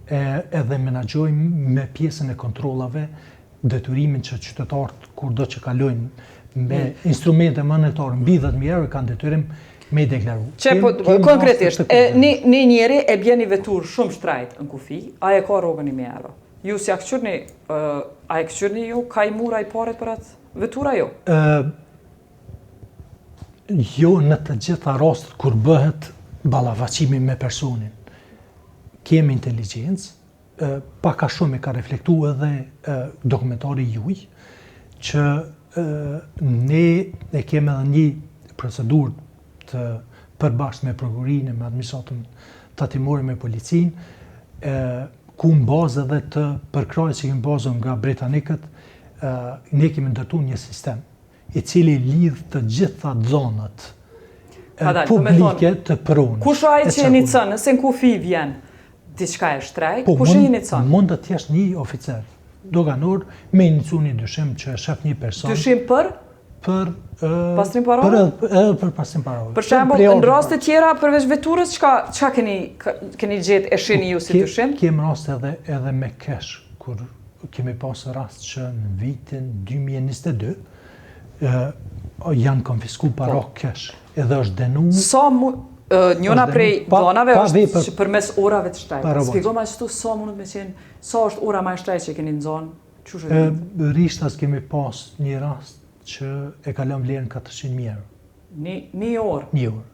B: edhe menaxhojmë me pjesën e kontrollave detyrimin që qytetarët kurdo që kalojnë me instrumente monetare mbi 10.000 euro kanë detyrim me deklaru.
A: Konkretisht, një njeri e bjen një vetur shumë shtrajt në kufi, a e ka rrogën 1.000 euro. Ju si a e këqyrni ju, ka I mura I paret për atë vetura jo?
B: Jo në të gjitha rastet kur bëhet ballafaqimi me personin. Kemi inteligjencë, paka shumë e ka reflektu edhe dokumentari juj, që ne e kemi edhe një procedurë të përbashkët me prokurorinë, me administratën tatimore, me policinë, ku në bazë edhe të përkrajës që kemi bazën nga britanikët, ne kemi ndërtu një sistem I cili lidh të gjitha zonat publike të pronë.
A: Kush ai që e nicën, nëse në kufi vjen diçka e shtrejt, kush e nicën?
B: Mund të jesh një oficer doganor me inicu një dyshim që shef një person.
A: Dyshim për?
B: Për
A: pastrim parave?
B: Edhe për pastrim parave.
A: Për shembull, në raste tjera përveç veturës, çka keni gjetë e shihni ju si dyshim?
B: Kemi raste edhe me kesh, kur kemi pasur rast që në vitin 2022 janë konfisku para kesh, edhe është denu.
A: Sa njëna prej donave është që përmes orave të shtrejta. Shpjegojmë ashtu sa mundet me qenë, sa është ora më e shtrejtë që keni në zonë?
B: Rishtas kemi pas një rast që e kalon vlerën 400.000 euro.
A: Një orë?
B: Një orë.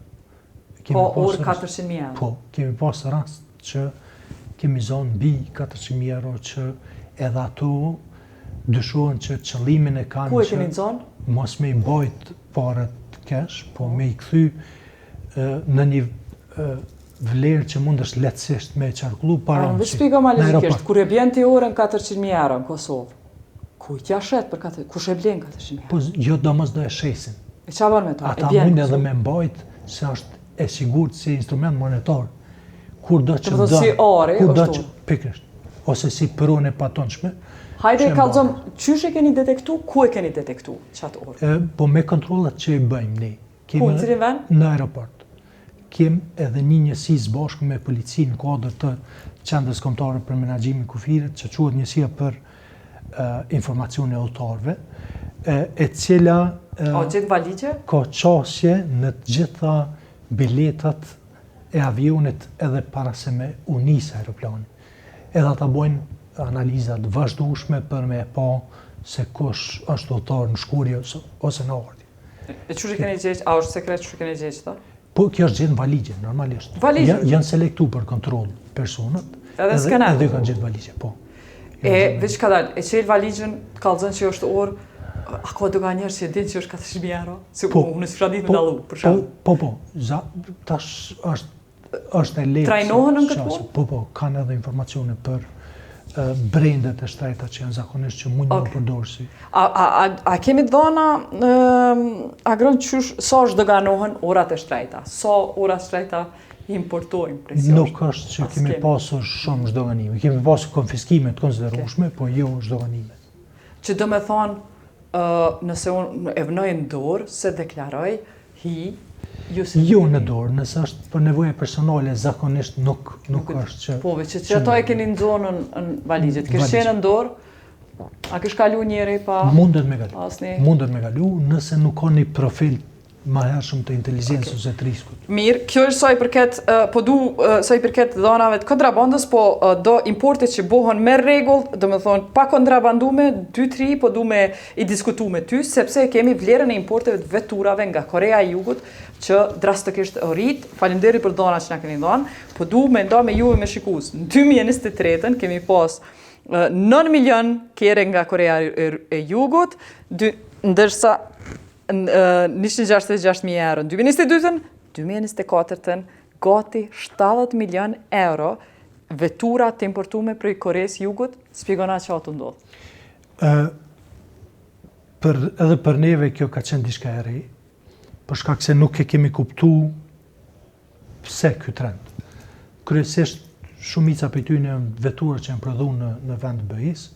A: Po orë 400.000 euro?
B: Po, kemi pas rast që kemi zonë mbi 400.000 euro që edhe ato dyshohen që qëllimin e kanë.
A: Ku e keni zonë?
B: Mos me I mbajt parat kesh, po me I kthy në një vlerë që mund është lehtësisht me qarkullu para.
A: Në shpjego ma logikisht, kur e bjen ti orën 400.000 euro në Kosovë, ku t'ja shet për 400.000? Kush e blen 400.000 euro?
B: Po jo domos do e shesin.
A: E qa bërë me ta?
B: Ata mund edhe me mbajt se është e sigurt si instrument monetar. Kur do që
A: si ore,
B: pikrisht, ose si përone patonshme.
A: Hajde e kallëzom, qysh e keni detektu, ku e keni detektu qatë orë?
B: Po me kontrollat që I bëjmë ne.
A: Ku, në cilin vend?
B: Në aeroport. Kem edhe një njësi bashkë me policinë në kuadër të qendrës kombëtare për menaxhimin kufirit, që quhet njësia për informacione autorëve, e cila
A: gjithë valigje?
B: ka qasje në të gjitha biletat e avionit edhe para se me unisë aeroplani. Edhe ata bojnë analizat vazhdueshme për me pa se kush është autor në shkurje ose në ardhje.
A: E çu keni gjeç? A është sekret çu keni gjeç ta?
B: Po kjo është gjetë në valigje, normalisht.
A: Valigje?
B: Janë selektu për kontrol personat.
A: Edhe skener?
B: Edhe kanë gjetë valigje, po.
A: E veç ka dalë, e qelë valigjen, kallëzën që është orë, a ka do ka njerë që e dinë që është 400.000 euro? Se unë s'fra ditë me dalu, për shumë.
B: Po, tash është e lehtë.
A: Trajnohen në këtë punë?
B: Po, kanë edhe informacione për brendet e shtrejta që janë zakonisht që mund në përdorësi.
A: A kemi dhona agron qysh, sa është doganohen orat e shtrejta? Sa orat shtrejta importojmë presionisht?
B: Nuk është që kemi pasur shumë zhdoganime. Kemi pasur konfiskime të konsiderueshme, po jo zhdoganime.
A: Që do me thonë, nëse unë e vënoj në dorë, se deklaroj,
B: Jo në dorë, nëse është për nevoje personale, zakonisht nuk është që...
A: Po, që ato e keni në zonën në valigjet, kështë qenë në dorë, a kështë kalu njeri pa...
B: Mundet me kalu, nëse nuk ka një profil ma hershëm të inteligencës ose të riskut.
A: Mirë, kjo është sa i përket dhonave të kontrabandës, po do importet që bohen me rregull, do me thonë pa kontrabandume, 2-3, po du me i diskutu me ty, sepse kemi vlerën e importeve të veturave nga Korea e Jugut, që drastikisht rrit, faleminderit për dhona që na keni dhënë, po du me nda me juve me shikus. Në 2023 kemi pas 9 milion kere nga Korea e Jugut, ndërsa 166.000 euro në 2022, 2024 gati 70 milion euro vetura të importume për Koreas Jugut, spjegona që ato ndodhë.
B: Edhe për neve kjo ka qenë diçka e re, për shkak se nuk e kemi kuptu pse ky trend. Kryesisht shumica për ty në vetura që janë prodhu në vend BE-s,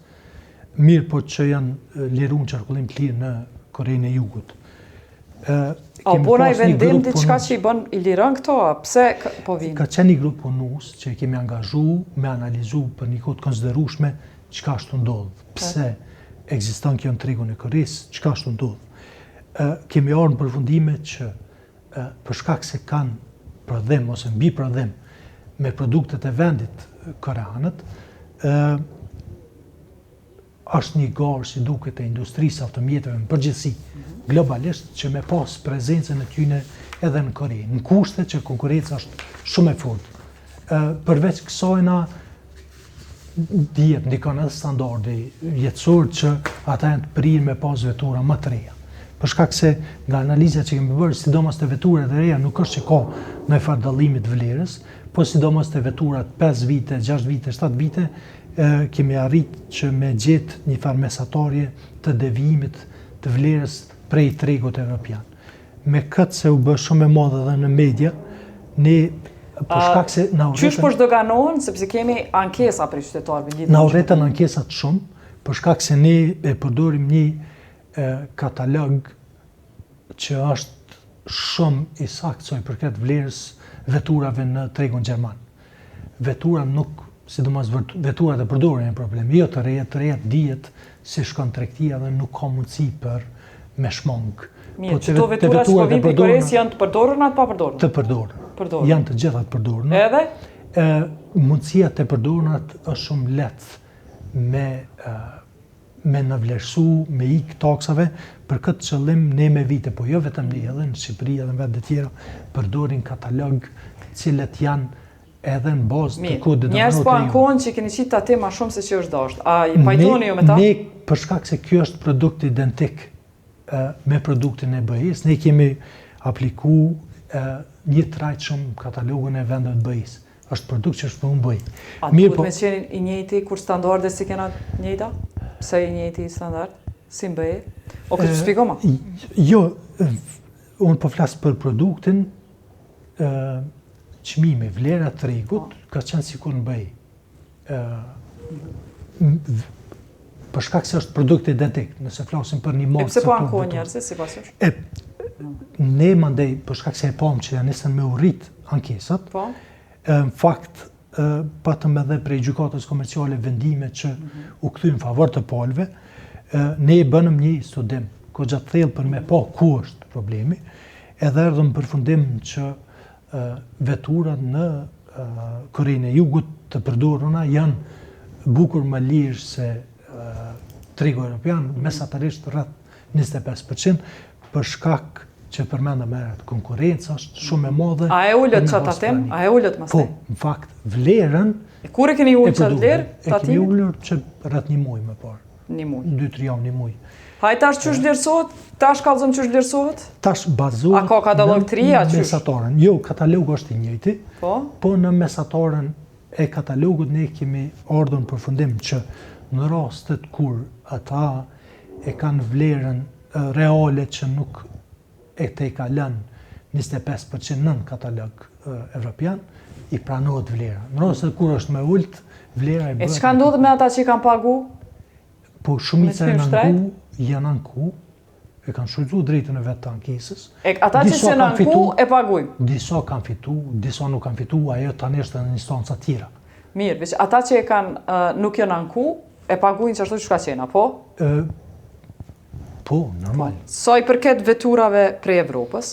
B: mirë po që janë liru në qarkullim të lirë në Korejnë e Jugut.
A: A bona i vendim diçka që i bën i liron këto, a pse po vinë?
B: Ka qenë një grup punus që kemi angazhu me analizu për një kohë të konsiderueshme çka është ndodhur, pse ekziston kjo në tregun e Koresë, çka është ndodhur. Kemi ardhur në përfundime që për shkak se kanë prodhim ose mbi prodhim me produktet e vendit koreanët, është një garë si duket e industrisë automjeteve në përgjithësi, globalisht që me pas prezencën e tyne edhe në Kore, në kushte që konkurenca është shumë e fortë. Përveç kësajna dihet ndikon edhe standardi jetësor që ata janë të prirë me pas vetura më të reja. Për shkak se nga analizat që kemi bërë, sidomos të veturat e reja nuk është që ka në farë dallimi të vlerës, po sidomos të veturat 5 vite, 6 vite, 7 vite, kemi arrit që me gjetë një farë mesatarje të devijimit të vlerës prej tregut evropian. Me këtë se u bë shumë e madhe dhe në media, ne për shkak se na urreten...
A: Qysh po zhdoganohen, sepse kemi ankesa për qytetarëve.
B: Na urreten ankesat shumë, për shkak se ne e përdorim një katalog që është shumë i saktë sa i përket vlerës veturave në tregun gjerman. Vetura nuk, sidomos veturat e përdorura janë problem. Jo të reja dihet si shkon tregtia dhe nuk ka mundësi për me shmang.
A: Mirë, çdo vetura që po vinë për Koresë janë të përdorura apo pa përdorura?
B: Të përdorura. Janë të gjitha të përdorura.
A: Edhe?
B: Mundësia të përdorura është shumë lehtë me në vlerësu, me ik taksave, për këtë qëllim ne me vite, po jo vetëm ne, edhe në Shqipëri edhe në vende tjera, përdorin katalog cilët janë edhe në bazë të kodit.
A: Njerëz po ankohen që keni qitë atë ma shumë se që është dashur. A i pajtoni jo me ta?
B: Ne, për shkak se kjo është produkt identik me produktin e BE-s, ne kemi apliku një trajt shumë katalogun e vendeve të BE-s. Është produkt që është për unë BE.
A: A duhet me qenë i njëjti kur standardet si kena njëjta? Pse i njëjti standard? Si BE? O këtë shpiko ma?
B: Jo, unë po flasë për produktin, çmimi, vlera të tregut ka qenë sikur në BE. Për shkak se është produkt identik, nëse flasim për një markë.
A: E pse po ankohen njerëzit sipas jush?
B: Ne mandej për shkak se e pam që janë nisën me urrit ankesat.
A: Po.
B: Në fakt patëm edhe prej gjykatës komerciale vendime që u kthy në favor të palëve, ne bënëm një studim gjatë thellë për me pa ku është problemi, edhe erdhëm përfundim që veturat në Korenë e Jugut të përdoruna janë bukur më lirë se tregu europian, mesatarisht rreth 25%, për shkak që përmenda më herët, konkurrenca është shumë e madhe.
A: A e ullët që ata tem? A e ullët mas
B: Po, në fakt, vlerën
A: kur e keni ullë që vlerë?
B: E kemi ullur që rreth një muaj më parë.
A: Një muaj.
B: 2-3 javë, një muaj.
A: Hajë tash qysh vlerësohet? Tash kallëzëm qysh vlerësohet?
B: Tash bazohet
A: A ka katalog të rria qysh?
B: Mesatorën. Jo, katalogu është i njëjti, po në mesatorën e katalogut ne kemi ardhur në përfundim që në rastet kur ata e kanë vlerën reale që nuk e te ka lënë 25% nën katalog evropian, i pranohet vlera. Në rastet kur është me ullt, vlera e bëhet.
A: E çka ndodh me ata që kanë pagu?
B: Po shumica janë anku, e kanë shfrytzuar drejtën e vet të ankesës.
A: Ata që janë anku e paguajnë.
B: Disa kanë fitu, disa nuk kanë fitu, ajo tani është në instanca tjera.
A: Mirë, veç ata që nuk janë anku, e paguajnë që ashtu që ka qena, po?
B: Po, normal.
A: Sa i përket veturave prej Evropës,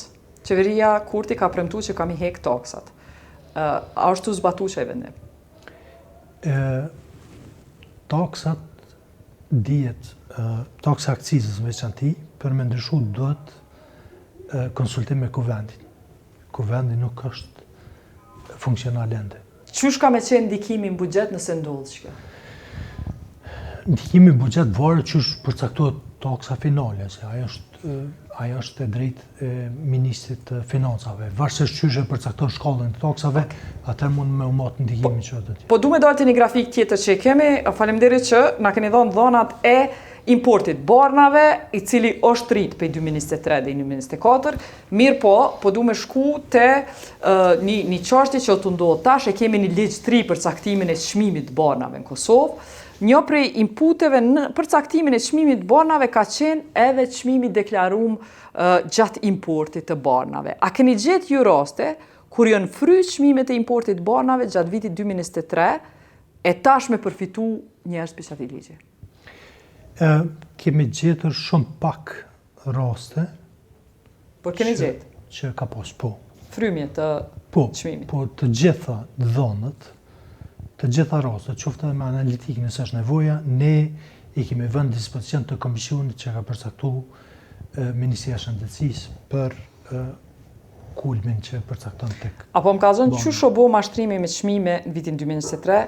A: qeveria Kurti ka premtu që kam i hek taksat. A është të zbatu që e vendim?
B: Taksat dihet, taksa akcizës në veçanti, për me ndryshu duhet konsultim me kuvendin. Kuvendi nuk është funksional ende.
A: Qysh ka me qenë ndikimi në buxhet nëse ndodhë që kjo?
B: Ndikimi në buxhet varet qysh përcaktohet taksa finale, se ajo është e drejtë e Ministrit të Financave. Varësisht qysh e përcakton shkallën e taksave, atër mund me umat ndikimin që do të.
A: Po du me dalë të një grafik tjetër që kemi, faleminderit që na keni dhënë dhonat e importit barnave, i cili është rrit prej 2023 dhe 2024, mirë po du me shku te një çështje që të ndodhë tash, e kemi një ligj 3 për caktimin e çmimit të barnave në Kosovë. Një prej inputeve në përcaktimin e çmimit të barnave ka qenë edhe çmimi deklaruar gjatë importit të barnave. A keni gjetë ju raste kur janë fry çmimet e importit të barnave gjatë vitit 2023 e tash me përfitu njerëz për çati ligji?
B: Kemi gjetur shumë pak raste.
A: Por keni gjetë?
B: Që ka pas, po.
A: Frymje të çmimit.
B: Po të gjitha dhënët, të gjitha rastet, qoftë edhe me analitikë nëse është nevoja, ne i kemi vënë dispozicion të komisionit që ka përcaktuar Ministria e Shëndetësisë për kulmin që përcakton tek.
A: Apo më kallëzon çysh u bë mashtrimi me çmime në vitin 2023,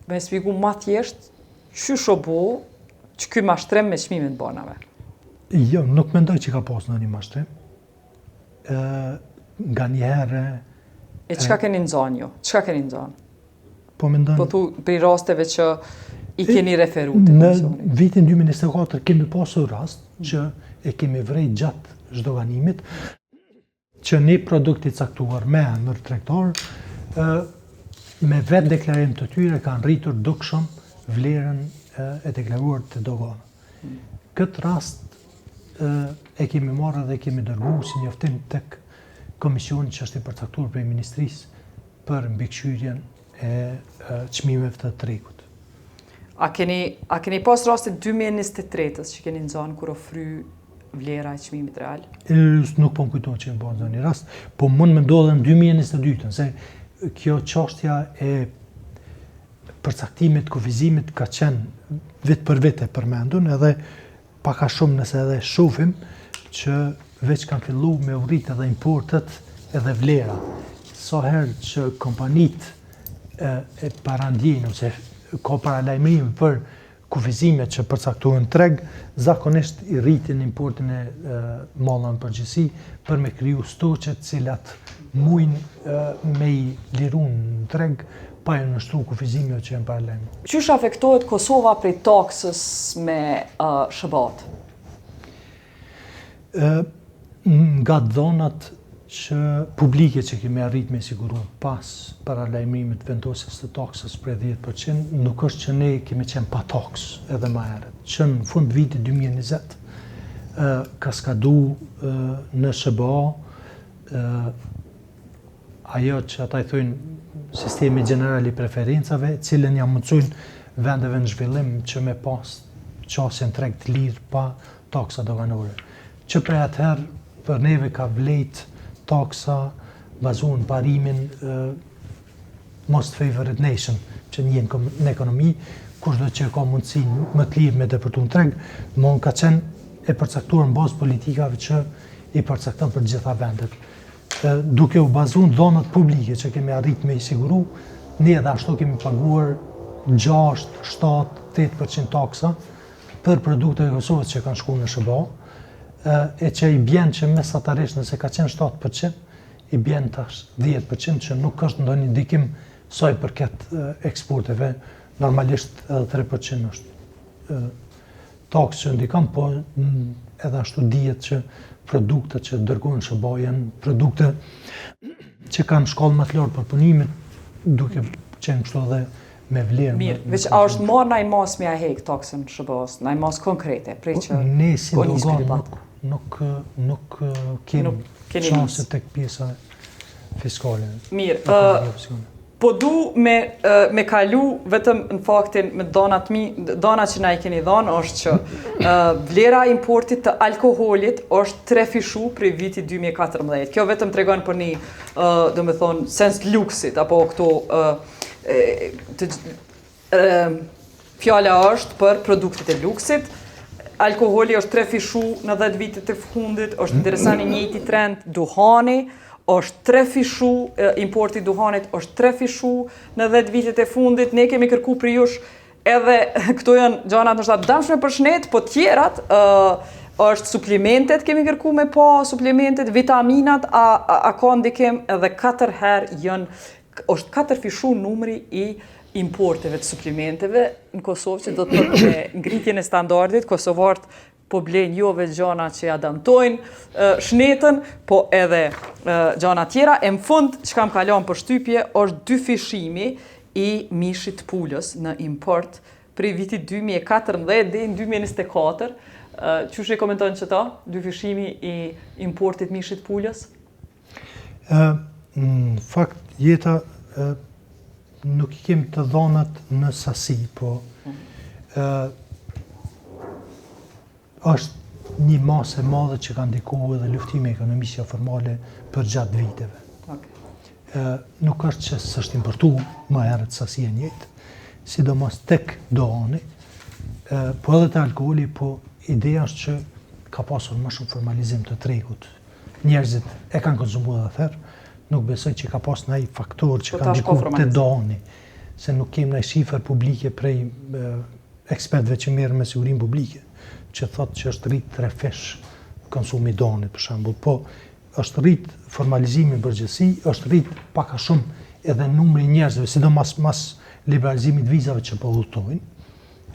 A: me shpjegu më thjesht çysh u bë që ky mashtrim me çmimet të banave?
B: Jo, nuk mendoj që ka pasur ndonjë mashtrim. Nganjëherë.
A: E çka keni nxënë ju? Çka keni nxënë?
B: Po mendoj.
A: Po thu për rasteve që i keni referuar te
B: në
A: komisioni.
B: Vitin 2024 kemi pasur rast që e kemi vrejt gjatë zhdoganimit që një produkti caktuar me emër tregtar me vetë deklarim të tyre kanë rritur dukshëm vlerën e deklaruar të dogana. Këtë rast e kemi marrë dhe kemi dërguar si njoftim tek komisioni që është i përcaktuar prej Ministrisë për mbikëqyrjen e çmimeve të tregut.
A: A keni pas rastin 2023-s që keni nxënë kur ofry vlera e çmimit real?
B: Nuk po më kujtohet që më bërë një rast, po mund me ndodhe në 2022-ën, se kjo çështja e përcaktimit, kufizimit ka qenë vit për vit e përmendur, edhe paka shumë nëse edhe shohim që veç kanë fillu me urrit edhe importet edhe vlera. Sa herë që kompanitë e parandjejnë ose ka paralajmërim për kufizimet që përcaktohen treg, zakonisht i rritin importin e mallave në përgjithësi për me kriju stoqet cilat mujnë me i lirun në treg pa e nështru kufizimet që janë paralajmë.
A: Qysh afektohet Kosova prej taksës me SHBA-t?
B: Nga dhonat që publike që kemi arrit me siguru pas paralajmërimit vendosjes të taksës për 10%, nuk është që ne kemi qenë pa taks edhe më herët. Që në fund vitit 2020 ka skadu në SHBA ajo që ata i thujnë sistemi general i preferencave, cilën ja mundësujnë vendeve në zhvillim që me pas qasjen treg të lirë pa taksa doganore. Që prej atëherë për neve ka vlejt taksa bazuar në parimin most favored nation, që njën në ekonomi, kushdo që ka mundësi më të lirë me depërtu në treg, më ka qenë e përcaktuar në bazë politikave që i përcakton për gjitha vendet. Duke u bazuar në dhonat publike që kemi arrit me i siguru, ne edhe ashtu kemi paguar 6, 7, 8% taksa për produkte e Kosovës që kanë shku në SBA, e që i bjen që mesatarisht nëse ka qenë 7%, i bjen tash 10% që nuk është ndonjë ndikim sa i përket eksporteve, normalisht edhe 3% është taksë që ndikon, po edhe ashtu dihet që produktet që dërgojnë SBA janë produkte që kanë shkallë më të lartë për punimin, duke qenë kështu edhe me vlerë.
A: Mirë, veç a është marrë na i mas me a hek taksën SBA-s, na i mas konkrete, prej që
B: ne si dogan nuk kemi shanse tek pjesa fiskale.
A: Mirë, po du me kalu vetëm në faktin me donat që na i keni dhanë është që vlera importit të alkoholit është trefishu prej vitit 2014. Kjo vetëm tregon për një, do me thonë, sens luksit, apo këto fjala është për produktet e luksit. Alkoholi është trefishu në 10 vitet e fundit, është interesant i njëjti trend, duhani, është trefishu, importi duhanit është trefishu në 10 vitet e fundit. Ne kemi kërku për jush edhe, këto janë gjanat nështë atë damshme për shnet, po tjerat është suplementet, kemi kërku me pa suplementet, vitaminat, a ka ndikim edhe 4 herë është 4 fishu numri i importeve të suplementeve në Kosovë, që do të thotë me ngritjen e standardit, kosovarët po blen jo vetë gjana që ja dëmtojnë shnetën, po edhe gjana tjera. E më fund, që kam kalon për shtypje, është 2 fishimi i mishit pulës në import prej vitit 2014 dhe në 2024. Qysh e komentojnë që ta? 2 fishimi i importit mishit pulës?
B: Në fakt, jeta nuk i kemi të dhonat në sasi, po është një masë e madhe që ka ndikuar edhe luftimi ekonomisë jo formale për gjatë viteve. Nuk është që s'është importu më herët sasia njëjtë, sidomos tek dohani, po edhe të alkoholi, po ideja është që ka pasur më shumë formalizim të tregut. Njerëzit e kanë konsumuar edhe atëherë, nuk besoj që ka pas ndaj faktor që ka ndikuar te dohani, se nuk kemi ndaj shifër publike prej ekspertëve që merren me sigurinë publike, që thotë që është rrit 3 fish konsumi donit, për shembull, po është rrit formalizimi i përgjithësi, është rrit pak a shumë edhe numri i njerëzve, sidomos mas liberalizimit vizave që po udhtojnë,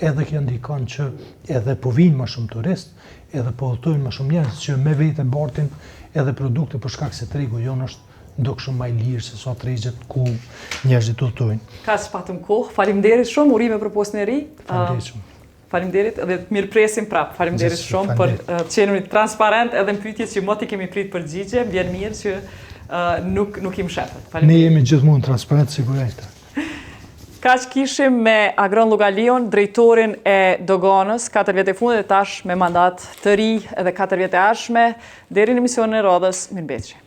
B: edhe kjo ndikon që edhe po vinë më shumë turist, edhe po udhtojnë më shumë njerëz që me vete bartin edhe produkte për shkak se tregu jonë është ndok shumë më i lirë se sa tregjet ku njerëzit udhtojnë.
A: Ka patëm kohë, faleminderit shumë, urime për postën e ri.
B: Faleminderit shumë.
A: Faleminderit edhe të mirë presim prapë. Faleminderit shumë për qenunit transparent edhe në pyetjes që moti kemi prit përgjigje. Vjen mirë që nuk im shefet.
B: Ne jemi gjithmonë transparent, sigurisht.
A: Kaq kishim me Agron Lugalion, drejtorin e doganës, 4 vjet e fundit e tash me mandat të ri edhe 4 vjet e ardhshme. Deri në emisionin e radhës, mirëmbëjtje.